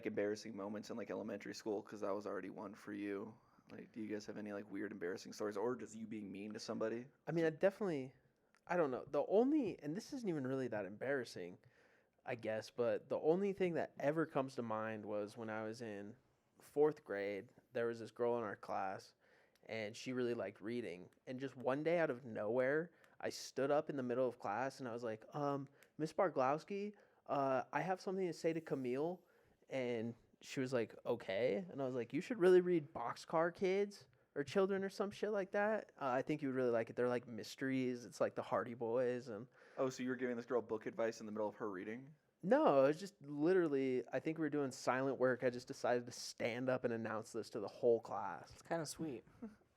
embarrassing moments in like elementary school, because that was already one for you. Like, do you guys have any like weird embarrassing stories, or just you being mean to somebody? I mean, I don't know. And this isn't even really that embarrassing, I guess, but the only thing that ever comes to mind was when I was in 4th grade, there was this girl in our class, and she really liked reading. And just one day out of nowhere, I stood up in the middle of class, and I was like, Miss Barglowski, I have something to say to Camille. And she was like, okay. And I was like, you should really read Boxcar Kids or Children or some shit like that. I think you would really like it. They're like mysteries. It's like the Hardy Boys. And Oh, so you were giving this girl book advice in the middle of her reading? no, it was just literally, I think we were doing silent work. I just decided to stand up and announce this to the whole class. It's kind of sweet.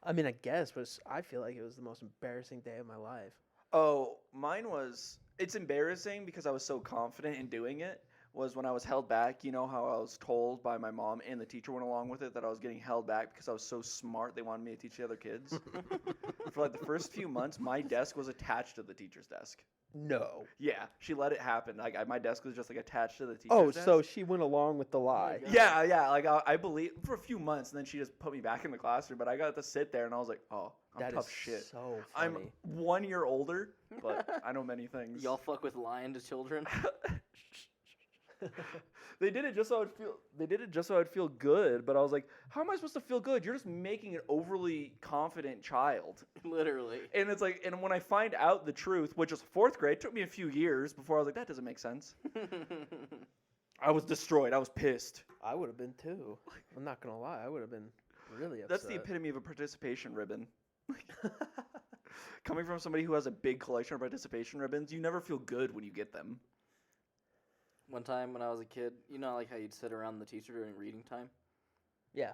I mean, I guess, but I feel like it was the most embarrassing day of my life. Oh, mine was. It's embarrassing because I was so confident in doing it. Was when I was held back. You know how I was told by my mom and the teacher went along with it that I was getting held back because I was so smart. They wanted me to teach the other kids. For like the first few months, my desk was attached to the teacher's desk. No. Yeah, she let it happen. Like my desk was just like attached to the teacher's Oh, desk. so she went along with the lie. God. Yeah. Like I believe for a few months, and then she just put me back in the classroom. But I got to sit there, and I was like, "Oh, I'm That tough is shit." so I'm funny. 1 year older, but I know many things. Y'all fuck with lying to children. They did it just so I'd feel. They did it just so I'd feel good. But I was like, "How am I supposed to feel good? You're just making an overly confident child." Literally. And it's like, and when I find out the truth, which was 4th grade, it took me a few years before I was like, "That doesn't make sense." I was destroyed. I was pissed. I would have been too. I'm not going to lie. I would have been really upset. That's the epitome of a participation ribbon. Coming from somebody who has a big collection of participation ribbons, you never feel good when you get them. One time when I was a kid, you know, like how you'd sit around the teacher during reading time? Yeah.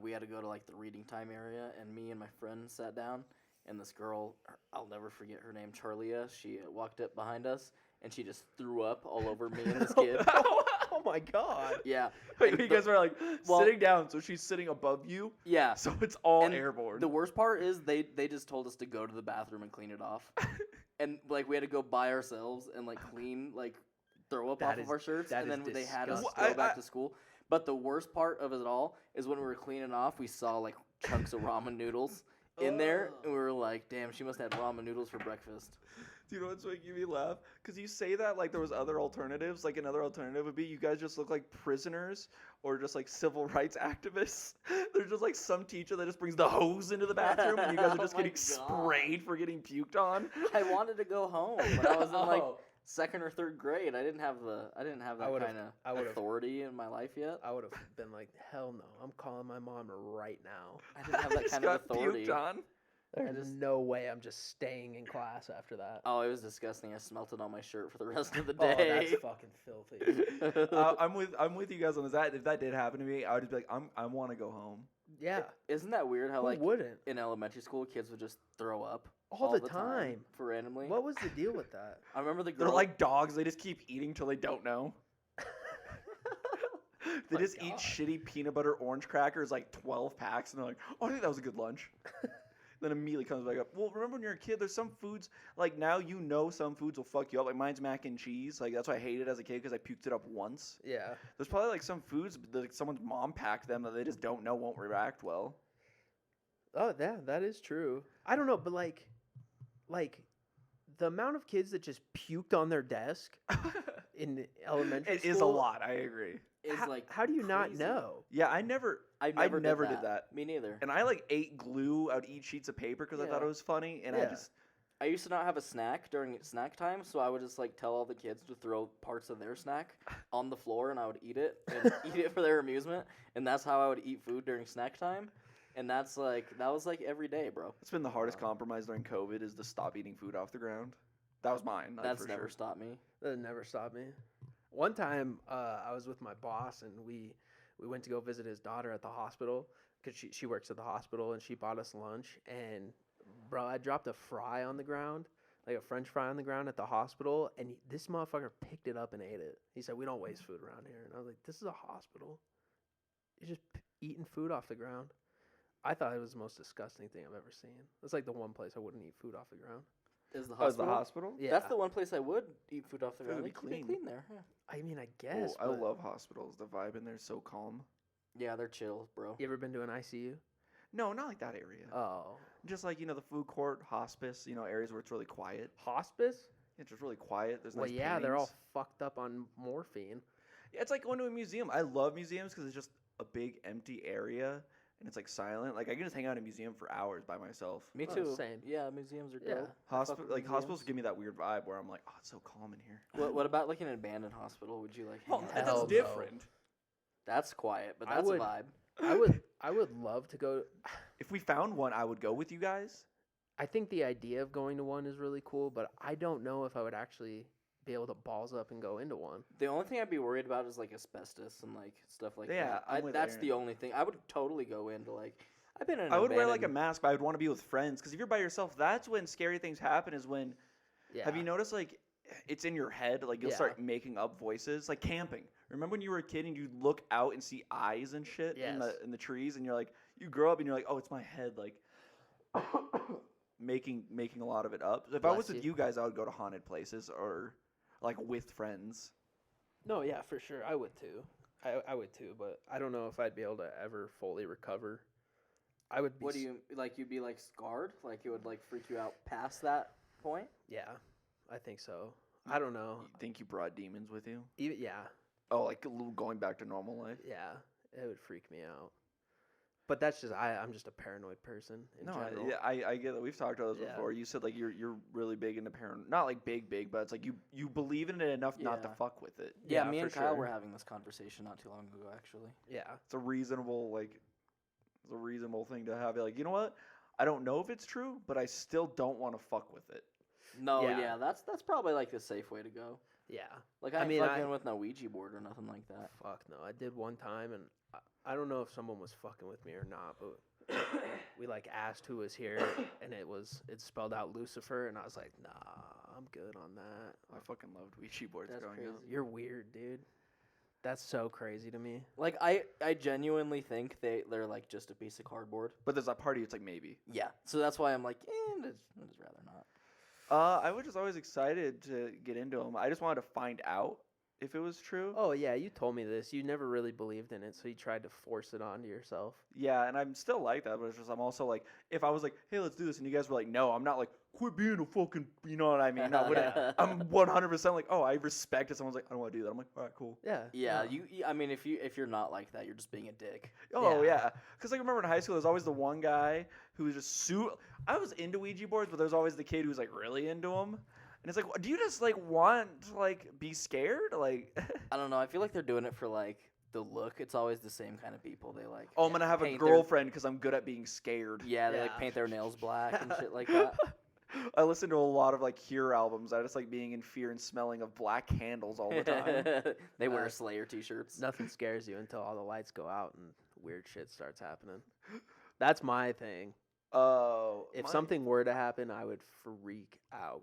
We had to go to like the reading time area, and me and my friend sat down, and this girl, I'll never forget her name, Charlia, she walked up behind us, and she just threw up all over me and this kid. Oh my God. Yeah. Wait, And you guys were like well- sitting down, so she's sitting above you, Yeah. so it's all And airborne. The worst part is they just told us to go to the bathroom and clean it off. And like we had to go by ourselves and like clean, like throw up off of our shirts, and then they had us disgusting. go back to school. But the worst part of it all is when we were cleaning off, we saw like chunks of ramen noodles in there, and we were like, damn, she must have had ramen noodles for breakfast. Do you know what's making me laugh? Because you say that like there was other alternatives. Like another alternative would be you guys just look like prisoners or just like civil rights activists. There's just like some teacher that just brings the hose into the bathroom and you guys are just Oh my getting God. sprayed for getting puked on. I wanted to go home, but I was in like Oh. 2nd or 3rd grade. I didn't have that kind of authority in my life yet. I would have been like, hell no. I'm calling my mom right now. I didn't have that Just kind of got authority. puked on. There's no way I'm just staying in class after that. Oh, it was disgusting. I smelt it on my shirt for the rest of the Oh, day. that's fucking filthy. I'm with you guys on this. If that did happen to me, I would just be like, I want to go home. Yeah. Isn't that weird how Who like wouldn't? in elementary school kids would just throw up All the time. for randomly? What was the deal with that? I remember the girl. They're like dogs. They just keep eating till they don't know. They just eat God. shitty peanut butter orange crackers, like 12 packs, and they're like, "Oh, I think that was a good lunch." Then immediately comes back up. Well, remember when you're a kid, there's some foods, like now you know some foods will fuck you up. Like mine's mac and cheese. Like that's why I hated it as a kid because I puked it up once. Yeah. There's probably like some foods that like, someone's mom packed them that they just don't know won't react well. Oh, yeah, that is true. I don't know, but like the amount of kids that just puked on their desk in elementary It school. is a lot. I agree. is like How do you not crazy. know? Yeah, I never did that. Me neither. And I like ate glue. I would eat sheets of paper because I thought it was funny. And I Yeah. just I used to not have a snack during snack time, so I would just like tell all the kids to throw parts of their snack on the floor, and I would eat it and eat it for their amusement. And that's how I would eat food during snack time. And that was like every day, bro. It's been the hardest compromise during COVID is to stop eating food off the ground. That was mine. Like, That's for never sure. stopped me. That never stopped me. One time, I was with my boss, and we went to go visit his daughter at the hospital because she works at the hospital, and she bought us lunch. And bro, I dropped a fry on the ground, like a French fry on the ground at the hospital, and this motherfucker picked it up and ate it. He said, "We don't waste food around here." And I was like, "This is a hospital. You're just eating food off the ground." I thought it was the most disgusting thing I've ever seen. That's like the one place I wouldn't eat food off the ground. Is the Oh, is the hospital? hospital? Yeah, That's the one place I would eat food off the ground. It'd be They keep it clean. clean there. Yeah. I mean, I Oh, guess. I but love hospitals. The vibe in there is so calm. Yeah, they're chill, bro. You ever been to an ICU? No, not like that area. Oh, Just like, the food court, hospice, areas where it's really quiet. hospice? It's just really quiet. There's Well, nice yeah, they're all paintings. fucked up on morphine. Yeah, it's like going to a museum. I love museums because it's just a big empty area and it's like silent. Like I can just hang out in a museum for hours by myself. Me Oh, too. same. Yeah, museums are Yeah. dope. I fuck with Hospitals museums. give me that weird vibe where I'm like, oh, it's so calm in here. What about like an abandoned hospital? Would you like? Oh, hang out? that's Hell no. different. That's quiet, but I that's would- a vibe. I would love to go. If we found one, I would go with you guys. I think the idea of going to one is really cool, but I don't know if I would actually be able to balls up and go into one. The only thing I'd be worried about is like asbestos and like stuff like Yeah, that. I'm with That's Aaron. the only thing. I would totally go into like. I've been in. I would wear like a abandoned- mask, but I would want to be with friends because if you're by yourself, that's when scary things happen. Is when Yeah. have you noticed like it's in your head, like you'll Yeah. start making up voices, like camping. Remember when you were a kid and you'd look out and see eyes and shit Yes. in the trees, and you're like, you grow up and you're like, oh, it's my head, like making a lot of it up. If I was Bless with you. you guys, I would go to haunted places or like with friends. No, yeah, for sure. I would too. I would too, but I don't know if I'd be able to ever fully recover. I would be. What do you like? You'd be like scarred. Like it would like freak you out past that point. Yeah, I think so. I don't know. You think you brought demons with you? Even, yeah, Oh, like a little going back to normal life? yeah, it would freak me out. But that's just I'm just a paranoid person in No, general. I get that. We've talked about this Yeah. before. You said like you're really big into not like big, but it's like you believe in it enough not to Yeah. fuck with it. Yeah, Yeah, me for and Kyle sure. were having this conversation not too long ago, actually. Yeah, It's a reasonable thing to have. Like, you know what? I don't know if it's true, but I still don't want to fuck with it. No, Yeah. yeah, that's probably like the safe way to go. yeah. Like I ain't mean, fucking with no Ouija board or nothing like that. Fuck no. I did one time, and I don't know if someone was fucking with me or not, but we like asked who was here, and it spelled out Lucifer, and I was like, nah, I'm good on that. I fucking loved Ouija boards That's growing up. crazy. You're weird, dude. That's so crazy to me. Like I genuinely think they're like just a piece of cardboard. But there's that party. It's like maybe. Yeah. So that's why I'm like, I'd just rather not. I was just always excited to get into them. I just wanted to find out if it was true. Oh yeah, you told me this. You never really believed in it, so you tried to force it onto yourself. Yeah, and I'm still like that, but it's just I'm also like, if I was like, hey, let's do this, and you guys were like, no, I'm not like, quit being a fucking, you know what I mean? I wouldn't, I'm 100% like, oh, I respect it. Someone's like, I don't want to do that. I'm like, all right, cool. Yeah. Yeah, no. I mean, if you're not like that, you're just being a dick. Oh, Yeah. yeah. Because like, I remember in high school, there's always the one guy who was just I was into Ouija boards, but there's always the kid who's like really into them. And it's like, do you just like want to like be scared? Like, I don't know. I feel like they're doing it for like the look. It's always the same kind of people. They like. oh, I'm going to have a paint their- girlfriend because I'm good at being scared. Yeah, they like Yeah. paint their nails black and shit like that. I listen to a lot of like Cure albums. I just like being in fear and smelling of black candles all the time. They wear Slayer t-shirts. Nothing scares you until all the lights go out and weird shit starts happening. That's my thing. Oh. If something were to happen, I would freak out.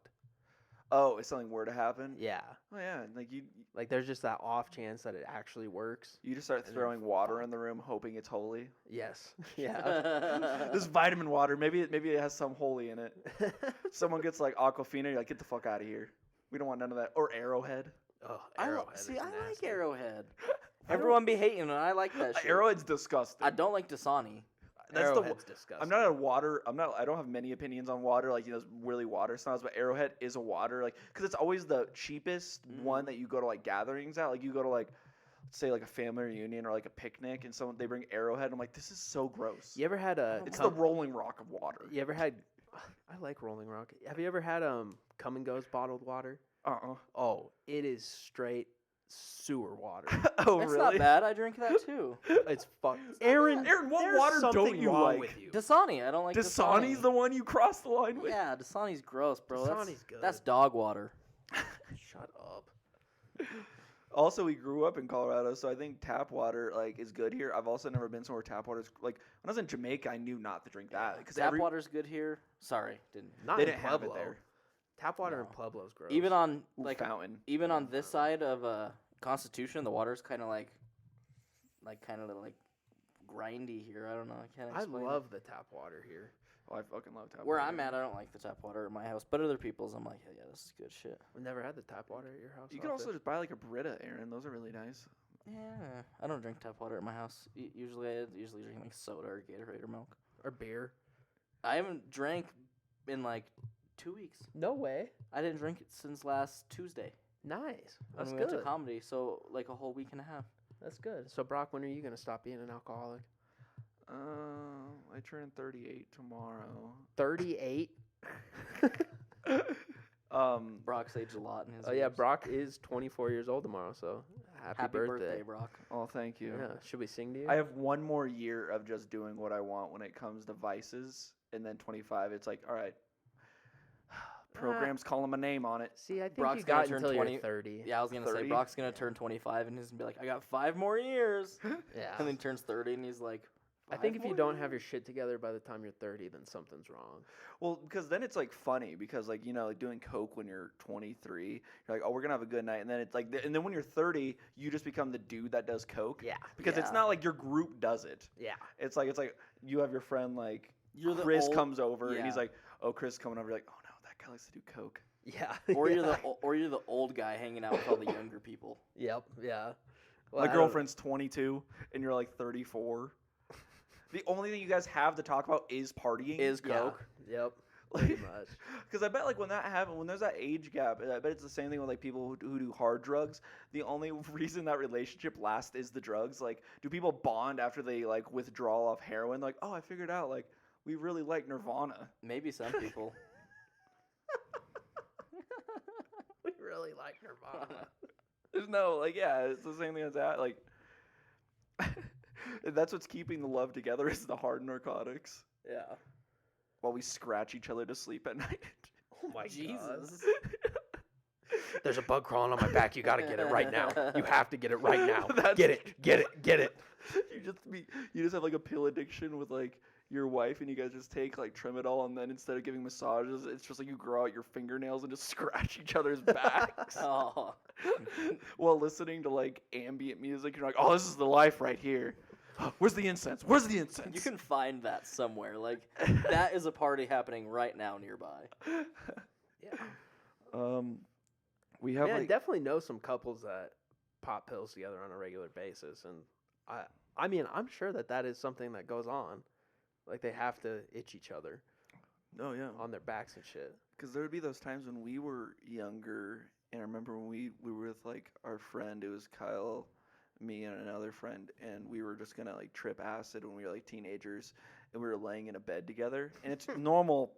Oh, if something were to happen? Yeah. Oh, yeah. Like you Like there's just that off chance that it actually works. just start throwing water in the room, hoping it's holy. Yes. Yeah. This vitamin water, maybe it has some holy in it. Someone gets like Aquafina, you're like, get the fuck out of here. We don't want none of that. Or Arrowhead. Oh, I Arrowhead is like nasty. Arrowhead. Everyone be hating, and I like that shit. Arrowhead's disgusting. I don't like Dasani. Arrowhead's disgusting. I'm not a water. I don't have many opinions on water. Like really water snobs, but Arrowhead is a water. Like because it's always the cheapest one that you go to like gatherings at. Like you go to like let's say like a family reunion or like a picnic, and someone they bring Arrowhead. I'm like, this is so gross. You ever had a? It's the Rolling Rock of water. You ever had? I like Rolling Rock. Have you ever had Come and Go's bottled water? Uh-uh. Oh, it is straight sewer water. Oh, It's really? not bad. I drink that too. It's fuck. Aaron, Aaron, what there's water don't something you wrong like? with you? Dasani. I don't like Dasani's Dasani. the one you cross the line with. Yeah, Dasani's gross, bro. Dasani's good. That's dog water. Shut up. Also, we grew up in Colorado, so I think tap water like is good here. I've also never been somewhere tap water's like when I was in Jamaica, I knew not to drink that because Tap water's good here. Sorry, didn't. Not they in didn't have it Pueblo. there. Tap water in No. Pueblo's gross. Even on Like fountain. even on this side of Constitution, the water's kind of like grindy here. I don't know. I can't I explain. love the tap water here. Oh, I fucking love tap Where water. I'm at, I don't like the tap water in my house, but other people's, I'm like, yeah, this is good shit. We've never had the tap water at your house. You could also just buy like a Brita, Aaron. Those are really nice. Yeah, I don't drink tap water at my house. Usually, I drink like soda or Gatorade or milk. or beer. I haven't drank in like 2 weeks. No way. I didn't drink it since last Tuesday Nice. when That's we went to good. comedy. So like a whole week and a half. That's good. So Brock, when are you gonna stop being an alcoholic? I turn 38 tomorrow. 38. Brock's aged a lot in his. Oh yeah, years. Brock is 24 years old tomorrow. So happy birthday. Brock. Oh, thank you. Yeah. Should we sing to you? I have one more year of just doing what I want when it comes to vices, and then 25, it's like, all right, programs calling my name on it. See, I think Brock's you gonna got turn until 20 you're 30. Yeah, I was gonna 30? say Brock's gonna turn 25 and he's gonna be like, I got 5 more years. Yeah. And then he turns 30 and he's like, I think if 5 you more don't years? have your shit together by the time you're 30, then something's wrong. Well, because then it's like funny because like like doing coke when you're 23, you're like, oh, we're gonna have a good night, and then it's like, and then when you're 30, you just become the dude that does coke. Yeah. Because it's Yeah. not like your group does it. Yeah. It's like you have your friend like You're the Chris old- comes over and he's yeah. like, oh, Chris coming over, you're like, oh no, that guy likes to do coke. Yeah. or yeah. you're the old guy hanging out with all the younger people. Yep. Yeah. Well, My I don't- girlfriend's 22 and you're like 34. The only thing you guys have to talk about is partying. Is Yeah. coke. Yep. Pretty much. Because I bet like when that happens, when there's that age gap, I bet it's the same thing with like people who do hard drugs. The only reason that relationship lasts is the drugs. Like, do people bond after they like withdraw off heroin? Like, oh, I figured out like we really like Nirvana. Maybe some people. We really like Nirvana. There's no like, yeah, it's the same thing as that. Like, that's what's keeping the love together is the hard narcotics. Yeah. While we scratch each other to sleep at night. Oh my Jesus. There's a bug crawling on my back. You got to get it right now. You have to get it right now. That's- Get it. Get it. Get it. You just have like a pill addiction with like your wife, and you guys just take like Tramadol, and then instead of giving massages, it's just like you grow out your fingernails and just scratch each other's backs Oh. while listening to like ambient music. You're like, oh, this is the life right here. Where's the incense? Where's the incense? You can find that somewhere. Like, that is a party happening right now nearby. Yeah. We have Man, I like definitely know some couples that pop pills together on a regular basis, and I mean, I'm sure that is something that goes on. Like they have to itch each other oh yeah, on their backs and shit. because there would be those times when we were younger, and I remember when we were with like our friend. It was Kyle, me, and another friend, and we were just gonna like trip acid when we were like teenagers, and we were laying in a bed together, and it's normal.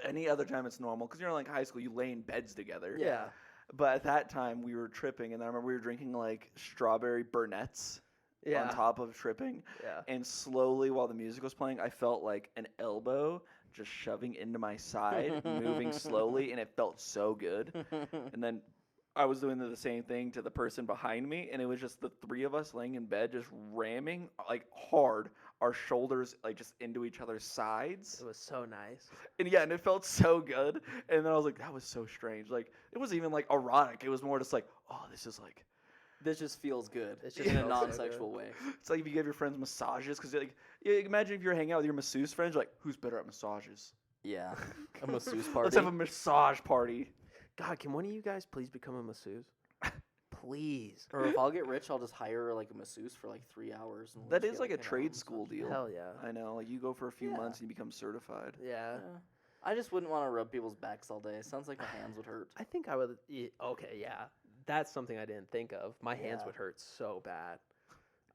Any other time it's normal because you're in like high school, you lay in beds together. Yeah. But at that time we were tripping, and I remember we were drinking like strawberry burnettes Yeah. on top of tripping. Yeah. And slowly, while the music was playing, I felt like an elbow just shoving into my side, moving slowly, and it felt so good. And then I was doing the same thing to the person behind me, and it was just the three of us laying in bed, just ramming like hard our shoulders like just into each other's sides. It was so nice. And yeah, and it felt so good. And then I was like, that was so strange. Like it wasn't even like erotic. It was more just like, oh, this is like. This just feels good. It just in a feels so non-sexual way. It's like if you give your friends massages, because like, imagine if you're hanging out with your masseuse friends, you're like, who's better at massages? Yeah. A masseuse party. Let's have a massage party. God, can one of you guys please become a masseuse? Please. Or if I'll get rich, I'll just hire like a masseuse for like 3 hours. And we'll That just is get, like a an trade hour school massage. deal. Hell yeah. I know. Like you go for a few Yeah. months and you become certified. Yeah. Yeah. I just wouldn't want to rub people's backs all day. Sounds like my hands would hurt. I think I would. Okay, yeah. That's something I didn't think of. My hands Yeah. would hurt so bad.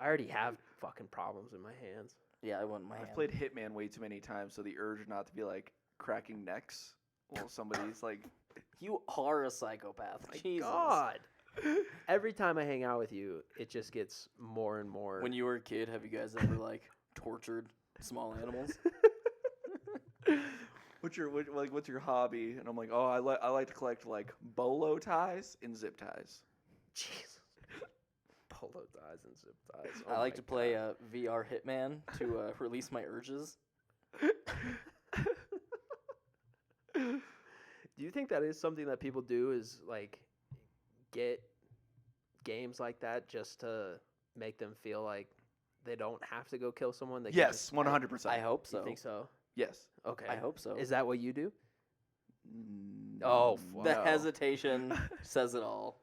I already have fucking problems in my hands. Yeah, I wouldn't. My I've hand. played Hitman way too many times, so the urge not to be like cracking necks while somebody's like. You are a psychopath. Jesus. God. Every time I hang out with you, it just gets more and more. When you were a kid, have you guys ever like tortured small animals? What's your hobby? And I'm like, oh, I like to collect like bolo ties and zip ties. Jesus. Polo ties and zip ties. I like to play VR Hitman to release my urges. Do you think that is something that people do? Is like get games like that just to make them feel like they don't have to go kill someone? They can Yes, just- 100%. I hope so. You think so? Yes. Okay. I hope so. Is that what you do? Oh, fuck. the No. hesitation says it all.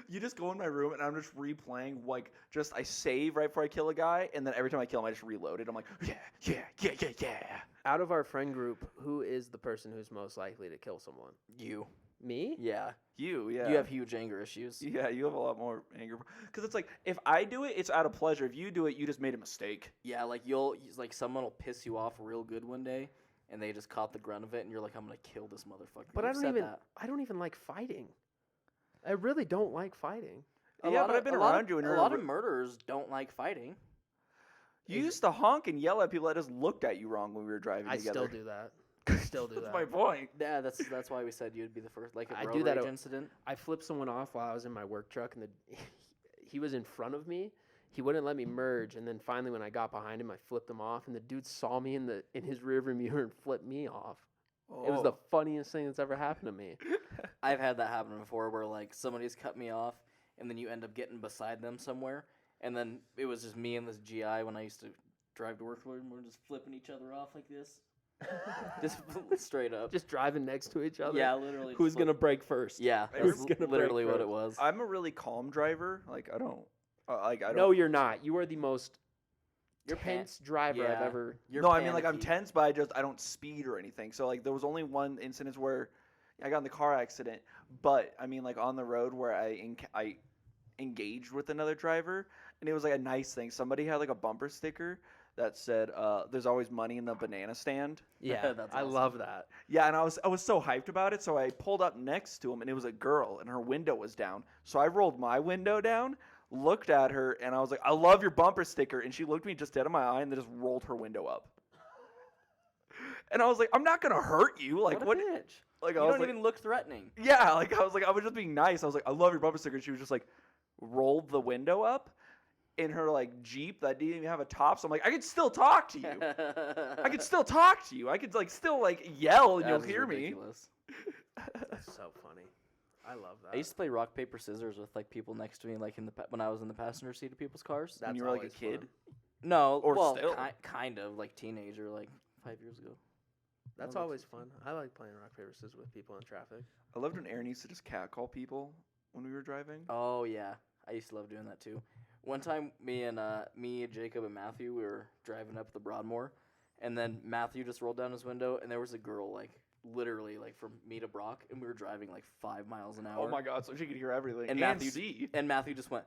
You just go in my room and I'm just replaying, like, I save right before I kill a guy, and then every time I kill him, I just reload it. I'm like, yeah. Out of our friend group, who is the person who's most likely to kill someone? You. Me? Yeah. You have huge anger issues. Yeah, you have a lot more anger. Because it's like, if I do it, it's out of pleasure. If you do it, you just made a mistake. Yeah, like someone will piss you off real good one day, and they just caught the grunt of it, and you're like, I'm gonna kill this motherfucker. But You've said that. I don't even like fighting. I really don't like fighting. Yeah, but I've been around you, and a lot of murderers don't like fighting. You used to honk and yell at people that just looked at you wrong when we were driving I together. still do that. I still do That's that. my point. Yeah, that's why we said you'd be the first, like a I road do that rage a- incident. I flipped someone off while I was in my work truck, and he was in front of me. He wouldn't let me merge, and then finally, when I got behind him, I flipped him off, and the dude saw me in his rearview mirror and flipped me off. Oh. It was the funniest thing that's ever happened to me. I've had that happen before, where like somebody's cut me off, and then you end up getting beside them somewhere, and then it was just me and this GI when I used to drive to work, and we're just flipping each other off like this, just straight up. Just driving next to each other. Yeah, literally. Who's gonna break first? Yeah, Who's that's gonna break literally what first? it was. I'm a really calm driver. Like, I don't. I don't. No, you're not. You are the most You're tense driver I've ever. You're No, I mean, like, I'm panicky. tense, but I don't speed or anything. So, like, there was only one incident where I got in the car accident. But, I mean, like, on the road where I engaged with another driver, and it was, like, a nice thing. Somebody had, like, a bumper sticker that said, there's always money in the banana stand. Yeah, That's I awesome. love that. Yeah, and I was so hyped about it, so I pulled up next to him, and it was a girl, and her window was down. So I rolled my window down, looked at her, and I was like, I love your bumper sticker. And she looked me just dead in my eye and then just rolled her window up. And I was like, I'm not going to hurt you. Like, What a bitch. Like, You I was don't like, even look threatening. yeah, like, I was just being nice. I was like, I love your bumper sticker. And she was just like, rolled the window up in her, like, Jeep that didn't even have a top. So I'm like, I could still talk to you. I could still talk to you. I could, like, still, like, yell and That you'll is hear ridiculous. That's so funny. I love that. I used to play rock paper scissors with like people next to me, like when I was in the passenger seat of people's cars. That's when you were, like, a always kid. fun. No, Or well, still. kind of like teenager, like 5 years ago. That's always fun. I like playing rock paper scissors with people in traffic. I loved when Aaron used to just catcall people when we were driving. Oh yeah, I used to love doing that too. One time, me, Jacob, and Matthew, we were driving up the Broadmoor, and then Matthew just rolled down his window, and there was a girl like literally like from me to Brock, and we were driving like 5 miles an hour. Oh my god, so she could hear everything. And Matthew just went,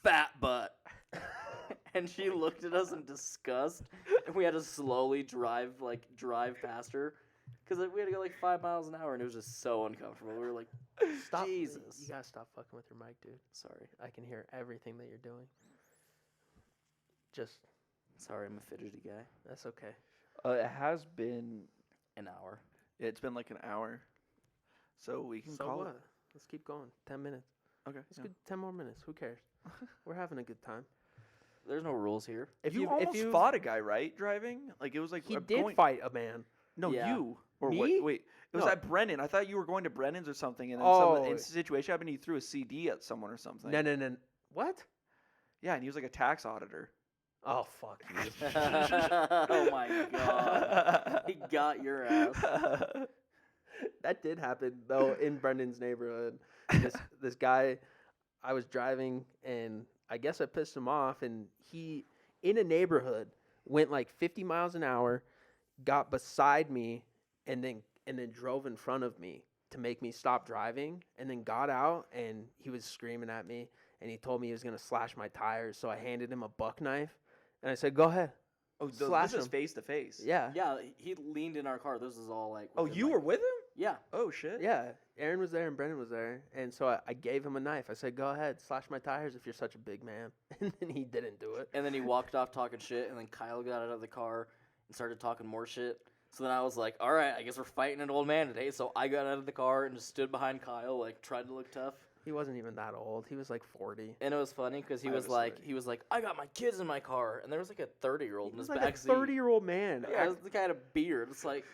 fat butt. And she looked at us in disgust, and we had to slowly drive past her, because we had to go like 5 miles an hour, and it was just so uncomfortable. We were like, Stop. Jesus. You gotta stop fucking with your mic, dude. Sorry. I can hear everything that you're doing. Just, Sorry, I'm a fidgety guy. that's okay. It has been. An hour. It's been like an hour, so we can So call what? it. Let's keep going. 10 minutes. Okay. It's good. 10 more minutes. Who cares? We're having a good time. There's no rules here. If you almost fought a guy, right? Driving, like it was like He a did going- fight a man. No, Yeah. you or Me? wait. It was No. at Brennan. I thought you were going to Brennan's or something, and then Oh. some situation happened. You threw a CD at someone or something. No. What? Yeah, and he was like a tax auditor. Oh, fuck you. Oh my god. He got your ass. That did happen though in Brendan's neighborhood. This guy, I was driving and I guess I pissed him off, and he in a neighborhood went like 50 miles an hour, got beside me, and then drove in front of me to make me stop driving, and then got out and he was screaming at me, and he told me he was gonna slash my tires. So I handed him a buck knife and I said, "Go ahead." Oh, Slash this is him. face to face. Yeah. Yeah, he leaned in our car. This is all like. Oh, within, you like- were with him? Yeah. Oh shit. Yeah, Aaron was there and Brendan was there, and so I gave him a knife. I said, "Go ahead, slash my tires if you're such a big man." And then he didn't do it. And then he walked off talking shit, and then Kyle got out of the car and started talking more shit. So then I was like, all right, I guess we're fighting an old man today. So I got out of the car and just stood behind Kyle, like, tried to look tough. He wasn't even that old. He was like 40. And it was funny because he was like, I got my kids in my car. And there was like a 30-year-old in his Like backseat. a 30-year-old man. Yeah, the guy had a beard. It's like,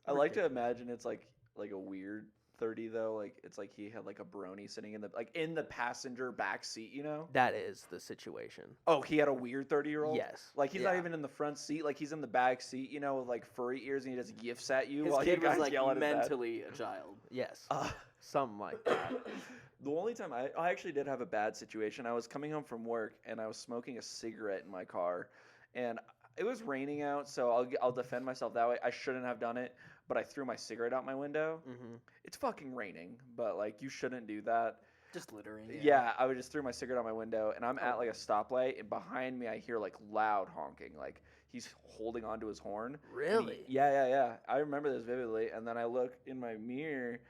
I like to imagine it's like a weird 30 though. Like it's like he had like a brony sitting in the passenger back seat, you know? That is the situation. Oh, he had a weird 30-year-old? Yes. Like he's not Yeah. even in the front seat, like he's in the back seat, you know, with like furry ears and he just gifts at you his while you kid was guys like yell at his dad. mentally a child. Yes. Uh, Something like that. The only time I actually did have a bad situation, I was coming home from work and I was smoking a cigarette in my car, and it was raining out, so I'll defend myself that way. I shouldn't have done it, but I threw my cigarette out my window. Mm-hmm. It's fucking raining, but like you shouldn't do that. Just littering. Yeah, I would just threw my cigarette out my window, and I'm at like a stoplight, and behind me I hear like loud honking, like he's holding onto his horn. And Really? yeah. I remember this vividly, and then I look in my mirror,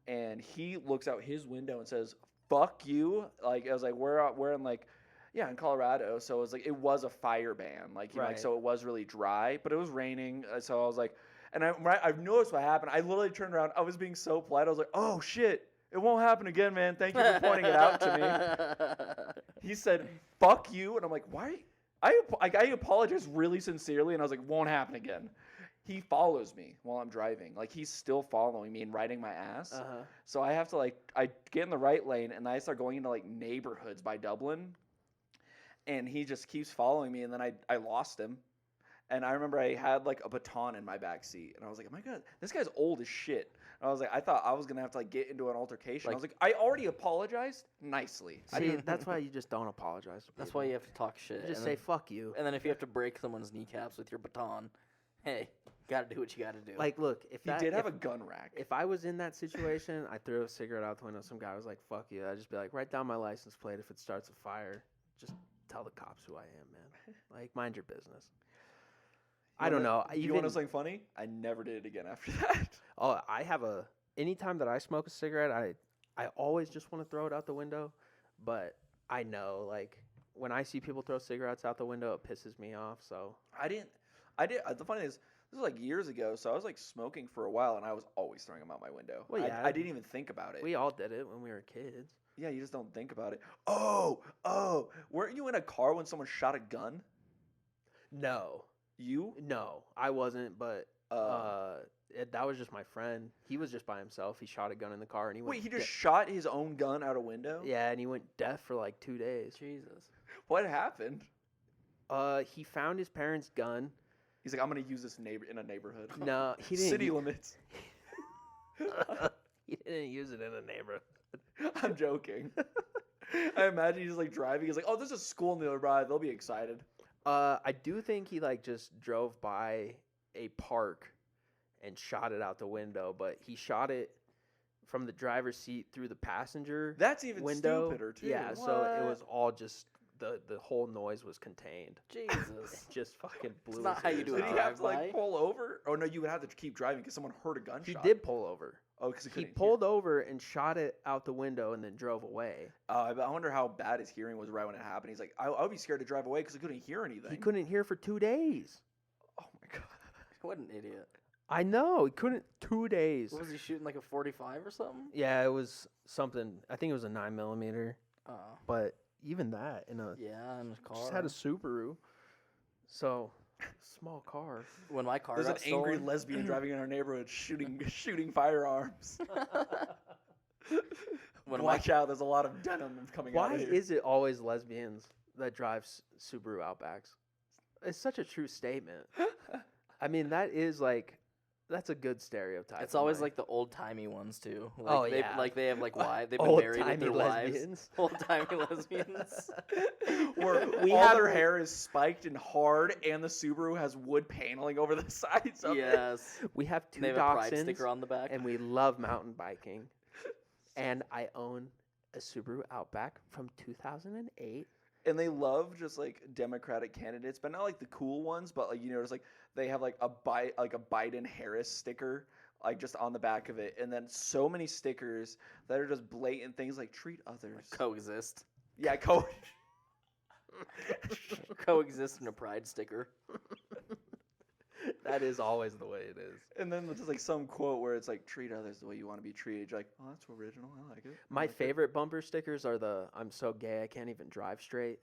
and he looks out his window and says, "Fuck you!" Like I was like, we're in like, yeah, in Colorado, so it was like it was a fire ban, like you know, like Right. so it was really dry, but it was raining, so I was like, and I've noticed what happened. I literally turned around. I was being so polite. I was like, "Oh shit." It won't happen again, man. Thank you for pointing it out to me. He said, "Fuck you," and I'm like, "Why?" I apologize really sincerely, and I was like, "Won't happen again." He follows me while I'm driving. Like he's still following me and riding my ass. Uh-huh. So I have to I get in the right lane and I start going into like neighborhoods by Dublin, and he just keeps following me, and then I lost him. And I remember I had like a baton in my back seat, and I was like, "Oh my god, this guy's old as shit." And I was like, I thought I was gonna have to like get into an altercation. I was like, I already apologized nicely. See, that's why you just don't apologize. To That's people. why you have to talk shit. You just and say then, fuck you. and then if you have to break someone's kneecaps with your baton, hey, gotta do what you gotta do. Like, look, if He that, did have if, a gun rack. if I was in that situation, I threw a cigarette out the window. Some guy was like, "Fuck you." I'd just be like, "Write down my license plate. If it starts a fire, just tell the cops who I am, man. Like, mind your business." I don't know. You want to know something funny? I never did it again after that. Oh, I have a. Anytime that I smoke a cigarette, I always just want to throw it out the window, but I know like when I see people throw cigarettes out the window, it pisses me off. So I did. The funny thing is, this was like years ago, so I was like smoking for a while, and I was always throwing them out my window. Well, yeah. I didn't even think about it. we all did it when we were kids. Yeah, you just don't think about it. Oh, weren't you in a car when someone shot a gun? No, You? I wasn't, but that was just my friend. He was just by himself. He shot a gun in the car and he went. Wait, he just shot his own gun out a window? Yeah, and he went deaf for like 2 days. Jesus. What happened? He found his parents' gun. He's like, I'm gonna use this in a neighborhood. No, he didn't. City limits. He didn't use it in a neighborhood. I'm joking. I imagine he's like driving. He's like, oh, there's a school nearby. They'll be excited. I do think he like just drove by a park and shot it out the window, but he shot it from the driver's seat through the passenger That's even window. stupider too. Yeah, so it was all just the whole noise was contained. Jesus. Just fucking blew. not his how you ears do Did it. he out. have to like Drive-by? pull over? Oh no, you would have to keep driving because someone heard a gunshot. He did pull over. Oh, because He pulled over and shot it out the window and then drove away. I wonder how bad his hearing was right when it happened. He's like, I would be scared to drive away because I couldn't hear anything. He couldn't hear for 2 days. Oh my god. What an idiot. I know. He couldn't 2 days. What was he shooting, like a 45 or something? Yeah, it was something. I think it was a 9mm. Oh. But even that in a Yeah, in a car. just had a Subaru. So small car. When my car There's an got angry stolen, lesbian driving in our neighborhood shooting firearms. when my, Watch out, there's a lot of denim coming out Why of here. is it always lesbians that drive Subaru Outbacks? It's such a true statement. I mean, that is like that's a good stereotype. it's in always my- like the old timey ones too. Like Oh, they, yeah. like they have like why they've been married with Old-timey their lesbians. wives. Old timey lesbians. Where We all have- their hair is spiked and hard, and the Subaru has wood paneling over the sides of it. Yes. we have 2 They have a pride dachshunds sticker on the back. and we love mountain biking. And I own a Subaru Outback from 2008. And they love just like Democratic candidates, but not like the cool ones, but like you notice like they have like a Biden Harris sticker like just on the back of it, and then so many stickers that are just blatant things like treat others. Coexist. Yeah, Coexist in a pride sticker. That is always the way it is. And then just like some quote where it's like treat others the way you want to be treated. You're like, oh, that's original. I like it. My like it. favorite bumper stickers are the "I'm so gay I can't even drive straight."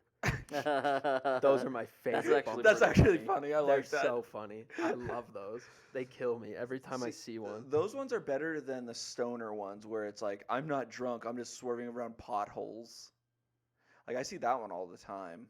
Those are my favorite. actually That's pretty actually funny. funny. I They're like that. so funny. I love those. They kill me every time I see one. Those ones are better than the stoner ones where it's like, I'm not drunk. I'm just swerving around potholes. Like I see that one all the time.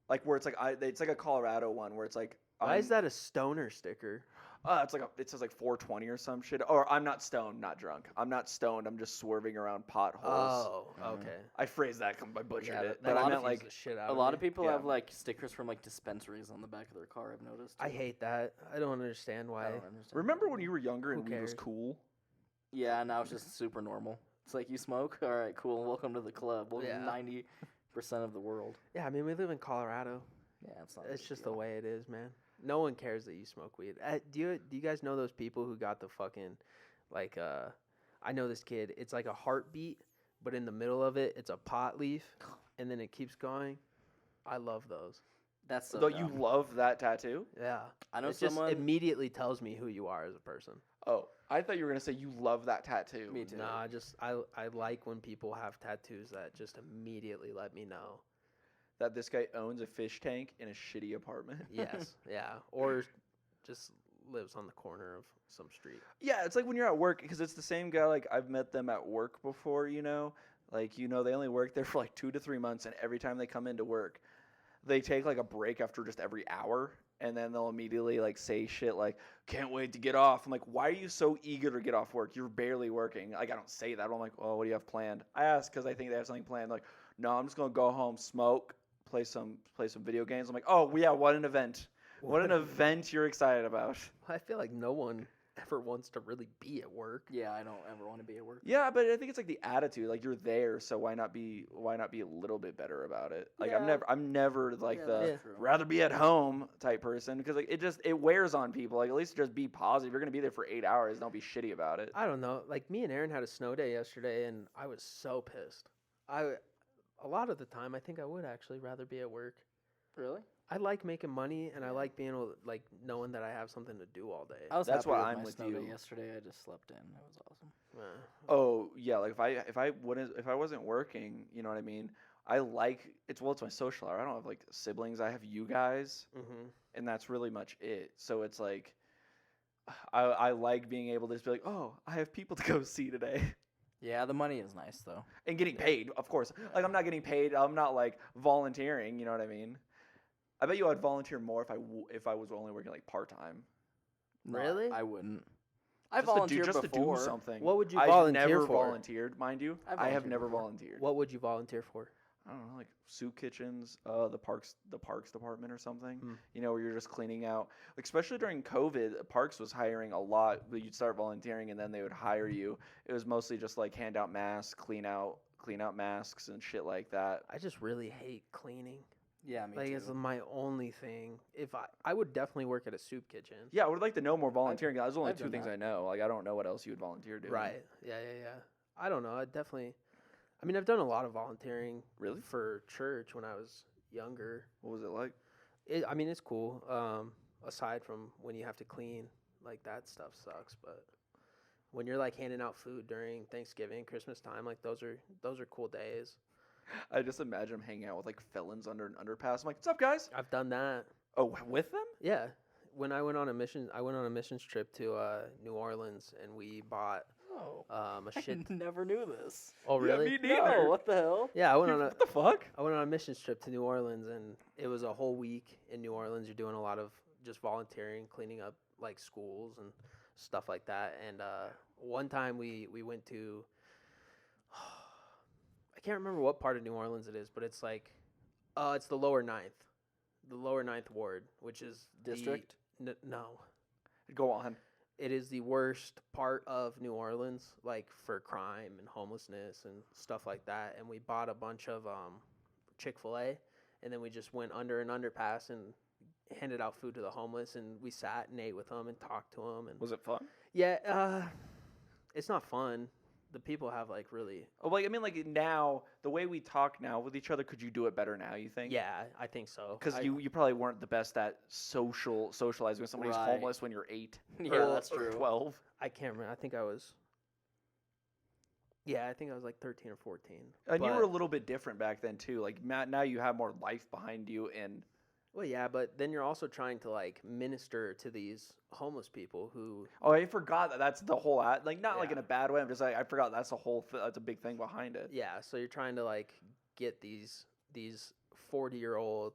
Like where it's like it's like a Colorado one where it's like. Why is that a stoner sticker? It's like it says like 420 or some shit. Or I'm not stoned, not drunk. I'm not stoned. I'm just swerving around potholes. Oh, okay. I phrased that. I butchered Yeah, it. that But I meant confuses like the shit out A of lot me. of people Yeah. have like stickers from like dispensaries on the back of their car. I've noticed. I hate that. I don't understand I why. don't understand. remember when you were younger and Who weed was cares? cool? Yeah, now it's just super normal. It's like you smoke. All right, cool. Welcome to the club. Welcome Yeah. to 90% of the world. Yeah, I mean, we live in Colorado. Yeah, it's not. a It's big just deal. the way it is, man. No one cares that you smoke weed. Do you guys know those people who got the fucking, like, I know this kid. It's like a heartbeat, but in the middle of it, it's a pot leaf, and then it keeps going. I love those. That's so Though you dumb. love that tattoo? Yeah. I know It just someone. immediately tells me who you are as a person. Oh, I thought you were gonna say you love that tattoo. Me too. No, I like when people have tattoos that just immediately let me know. That this guy owns a fish tank in a shitty apartment. Yes, yeah, or just lives on the corner of some street. Yeah, it's like when you're at work because it's the same guy. Like I've met them at work before. Like they only work there for like 2 to 3 months, and every time they come into work, they take like a break after just every hour, and then they'll immediately like say shit like, "Can't wait to get off." I'm like, "Why are you so eager to get off work? You're barely working." Like I don't say that. I'm like, "Oh, what do you have planned?" I ask because I think they have something planned. Like, no, I'm just gonna go home, smoke, play some video games. I'm like, "Oh yeah, what an event! What an event you're excited about." I feel like no one ever wants to really be at work. Yeah, I don't ever want to be at work. Yeah, but I think it's like the attitude. Like you're there, so why not be a little bit better about it? Like Yeah. I'm never like Yeah, the that's true. rather be at home type person because like it wears on people. Like at least just be positive. You're gonna be there for 8 hours. Don't be shitty about it. I don't know. Like me and Aaron had a snow day yesterday, and I was so pissed. A lot of the time, I think I would actually rather be at work. Really? I like making money, and I like being able, like knowing that I have something to do all day. I was That's happy why with I'm my with snow day you. yesterday. I just slept in. It was awesome. Oh yeah, like if I wasn't working, you know what I mean. I like it's my social hour. I don't have like siblings. I have you guys, Mm-hmm. and that's really much it. So it's like I like being able to just be like, oh, I have people to go see today. Yeah, the money is nice though. And getting paid, of course. Like I'm not getting paid. I'm not like volunteering. You know what I mean? I bet you I'd volunteer more if I was only working like part time. No, Really? I wouldn't. I Just to volunteered do before. something. What would you I've volunteer never for? volunteered, mind you. I I have volunteered never before. volunteered. What would you volunteer for? I don't know, like soup kitchens, the parks department or something. Hmm. You know, where you're just cleaning out. Like, especially during COVID, Parks was hiring a lot. But you'd start volunteering, and then they would hire you. It was mostly just like hand out masks, clean out masks and shit like that. I just really hate cleaning. Yeah, me Like too. it's my only thing. If I would definitely work at a soup kitchen. Yeah, I would like to know more volunteering. There's only I've two done things that. I know. Like, I don't know what else you would volunteer doing. Right. Yeah. I don't know. I mean, I've done a lot of volunteering. Really? For church when I was younger. What was it like? I mean, it's cool. Aside from when you have to clean, like that stuff sucks. But when you're like handing out food during Thanksgiving, Christmas time, like those are cool days. I just imagine them hanging out with like felons under an underpass. I'm like, what's up, guys? I've done that. Oh, with them? Yeah. When I went on a missions trip to New Orleans, and we bought Oh, a shit. I never knew this. Oh, really? Yeah, me neither. No, what the hell? Yeah, I went on a What the fuck? I went on a missions trip to New Orleans, and it was a whole week in New Orleans. You're doing a lot of just volunteering, cleaning up like schools and stuff like that. And one time we went to, I can't remember what part of New Orleans it is, but it's like, it's the lower ninth ward, which is District? No, Go on. it is the worst part of New Orleans, like for crime and homelessness and stuff like that. And we bought a bunch of Chick-fil-A, and then we just went under an underpass and handed out food to the homeless, and we sat and ate with them and talked to them. And Was it fun? yeah, it's not fun. The people have like really. Oh, like I mean, like now the way we talk now with each other, could you do it better now? You think? Yeah, I think so. Because I- you probably weren't the best at socializing with somebody who's Right. homeless when you're 8. Yeah, or, that's or true. 12. I can't remember. I think I was. Yeah, I think I was like 13 or 14. And you But- were a little bit different back then too. Like now you have more life behind you, and Well, yeah, but then you're also trying to like minister to these homeless people who. oh, I forgot that that's the whole like not like in Yeah. a bad way. I'm just like I forgot that's the whole that's a big thing behind it. Yeah, so you're trying to like get these 40-year-old,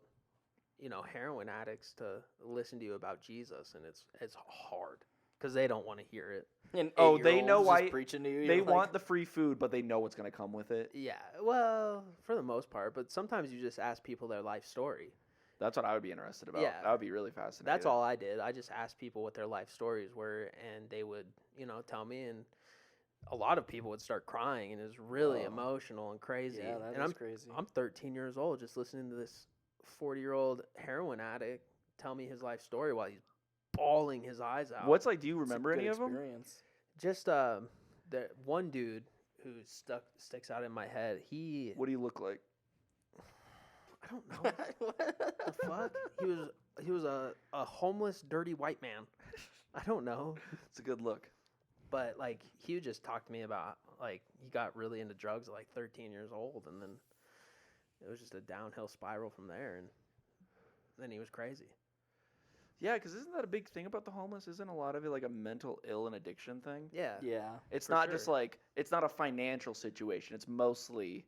heroin addicts to listen to you about Jesus, and it's hard because they don't want to hear it. And Oh, they 8-year-olds know just why preaching to you. They you're like, want the free food, but they know what's going to come with it. Yeah, well, for the most part, but sometimes you just ask people their life story. That's what I would be interested about. Yeah. That would be really fascinating. That's all I did. I just asked people what their life stories were, and they would, tell me, and a lot of people would start crying, and it was really Oh. emotional and crazy. Yeah, that and is crazy. I'm 13 years old, just listening to this 40-year-old heroin addict tell me his life story while he's bawling his eyes out. What's like? Do you It's a remember good any of them? experience. Just the one dude who sticks out in my head. What do you look like? I don't know the fuck. He was a homeless, dirty white man. I don't know. It's a good look. But like he would just talk to me about like he got really into drugs at like 13 years old, and then it was just a downhill spiral from there, and then he was crazy. Yeah, because isn't that a big thing about the homeless? Isn't a lot of it like a mental ill and addiction thing? Yeah. Yeah. It's For not just sure. like it's not a financial situation. It's mostly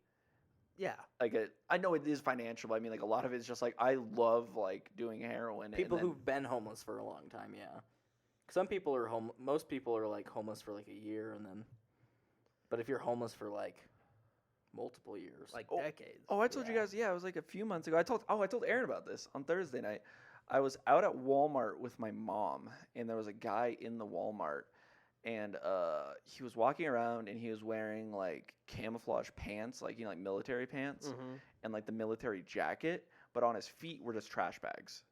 Yeah. like I know it is financial, but I mean like a lot of it is just like I love like doing heroin. People and then, who've been homeless for a long time, yeah. Some people are most people are like homeless for like a year and then, but if you're homeless for like multiple years, Like Oh, decades. Oh, I told you Yeah. guys. Yeah, it was like a few months ago. I told Aaron about this on Thursday night. I was out at Walmart with my mom, and there was a guy in the Walmart, and he was walking around, and he was wearing like camouflage pants, like like military pants, Mhm. and like the military jacket, but on his feet were just trash bags.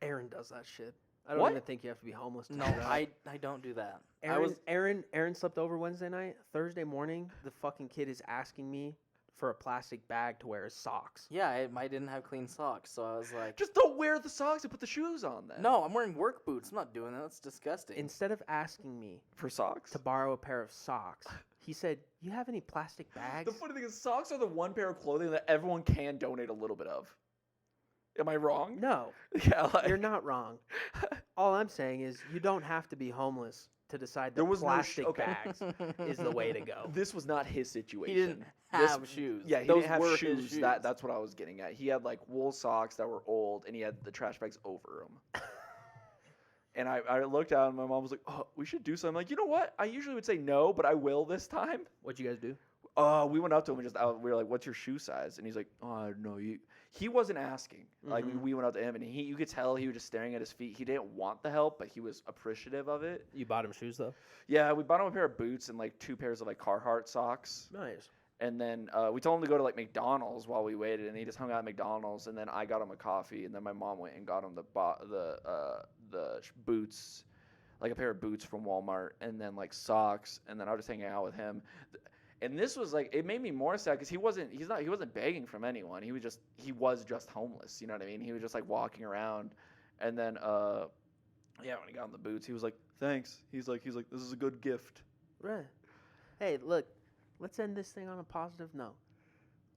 Aaron does that shit. I don't What? even think you have to be homeless to no, do that. I don't do that. Aaron slept over Wednesday night. Thursday morning, the fucking kid is asking me for a plastic bag to wear as socks. Yeah, I didn't have clean socks, so I was like, Just don't wear the socks and put the shoes on then. no, I'm wearing work boots. I'm not doing that. That's disgusting. Instead of asking me For socks. to borrow a pair of socks, he said, "You have any plastic bags?" The funny thing is, socks are the one pair of clothing that everyone can donate a little bit of. Am I wrong? No, Yeah, like, you're not wrong. All I'm saying is you don't have to be homeless to decide that There was no plastic okay. bags is the way to go. This was not his situation. he didn't This- have shoes. Yeah, he Those didn't have were his shoes. shoes. That's what I was getting at. He had like wool socks that were old, and he had the trash bags over them. And I looked out, and my mom was like, "Oh, we should do something." I'm like, you know what? I usually would say no, but I will this time. What'd you guys do? We went up to him and we were like, "What's your shoe size?" And he's like, "Oh, I don't know." He wasn't asking. Like we went up to him, and you could tell he was just staring at his feet. He didn't want the help, but he was appreciative of it. You bought him shoes though. Yeah, we bought him a pair of boots and like 2 pairs of like Carhartt socks. Nice. And then we told him to go to like McDonald's while we waited, and he just hung out at McDonald's. And then I got him a coffee, and then my mom went and got him the boots, like a pair of boots from Walmart, and then like socks. And then I was just hanging out with him. And this was like it made me more sad because he wasn't begging from anyone. He was just homeless. You know what I mean? He was just like walking around, and then when he got him the boots, he was like, "Thanks." He's like, "This is a good gift." Right. Hey, look, let's end this thing on a positive note.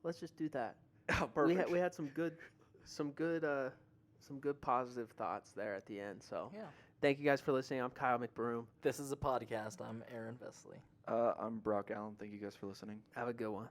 Let's just do that. Oh, perfect. We had some good positive thoughts there at the end. So Yeah. thank you guys for listening. I'm Kyle McBroom. This is a podcast. I'm Aaron Vesley. I'm Brock Allen. Thank you guys for listening. Have a good one.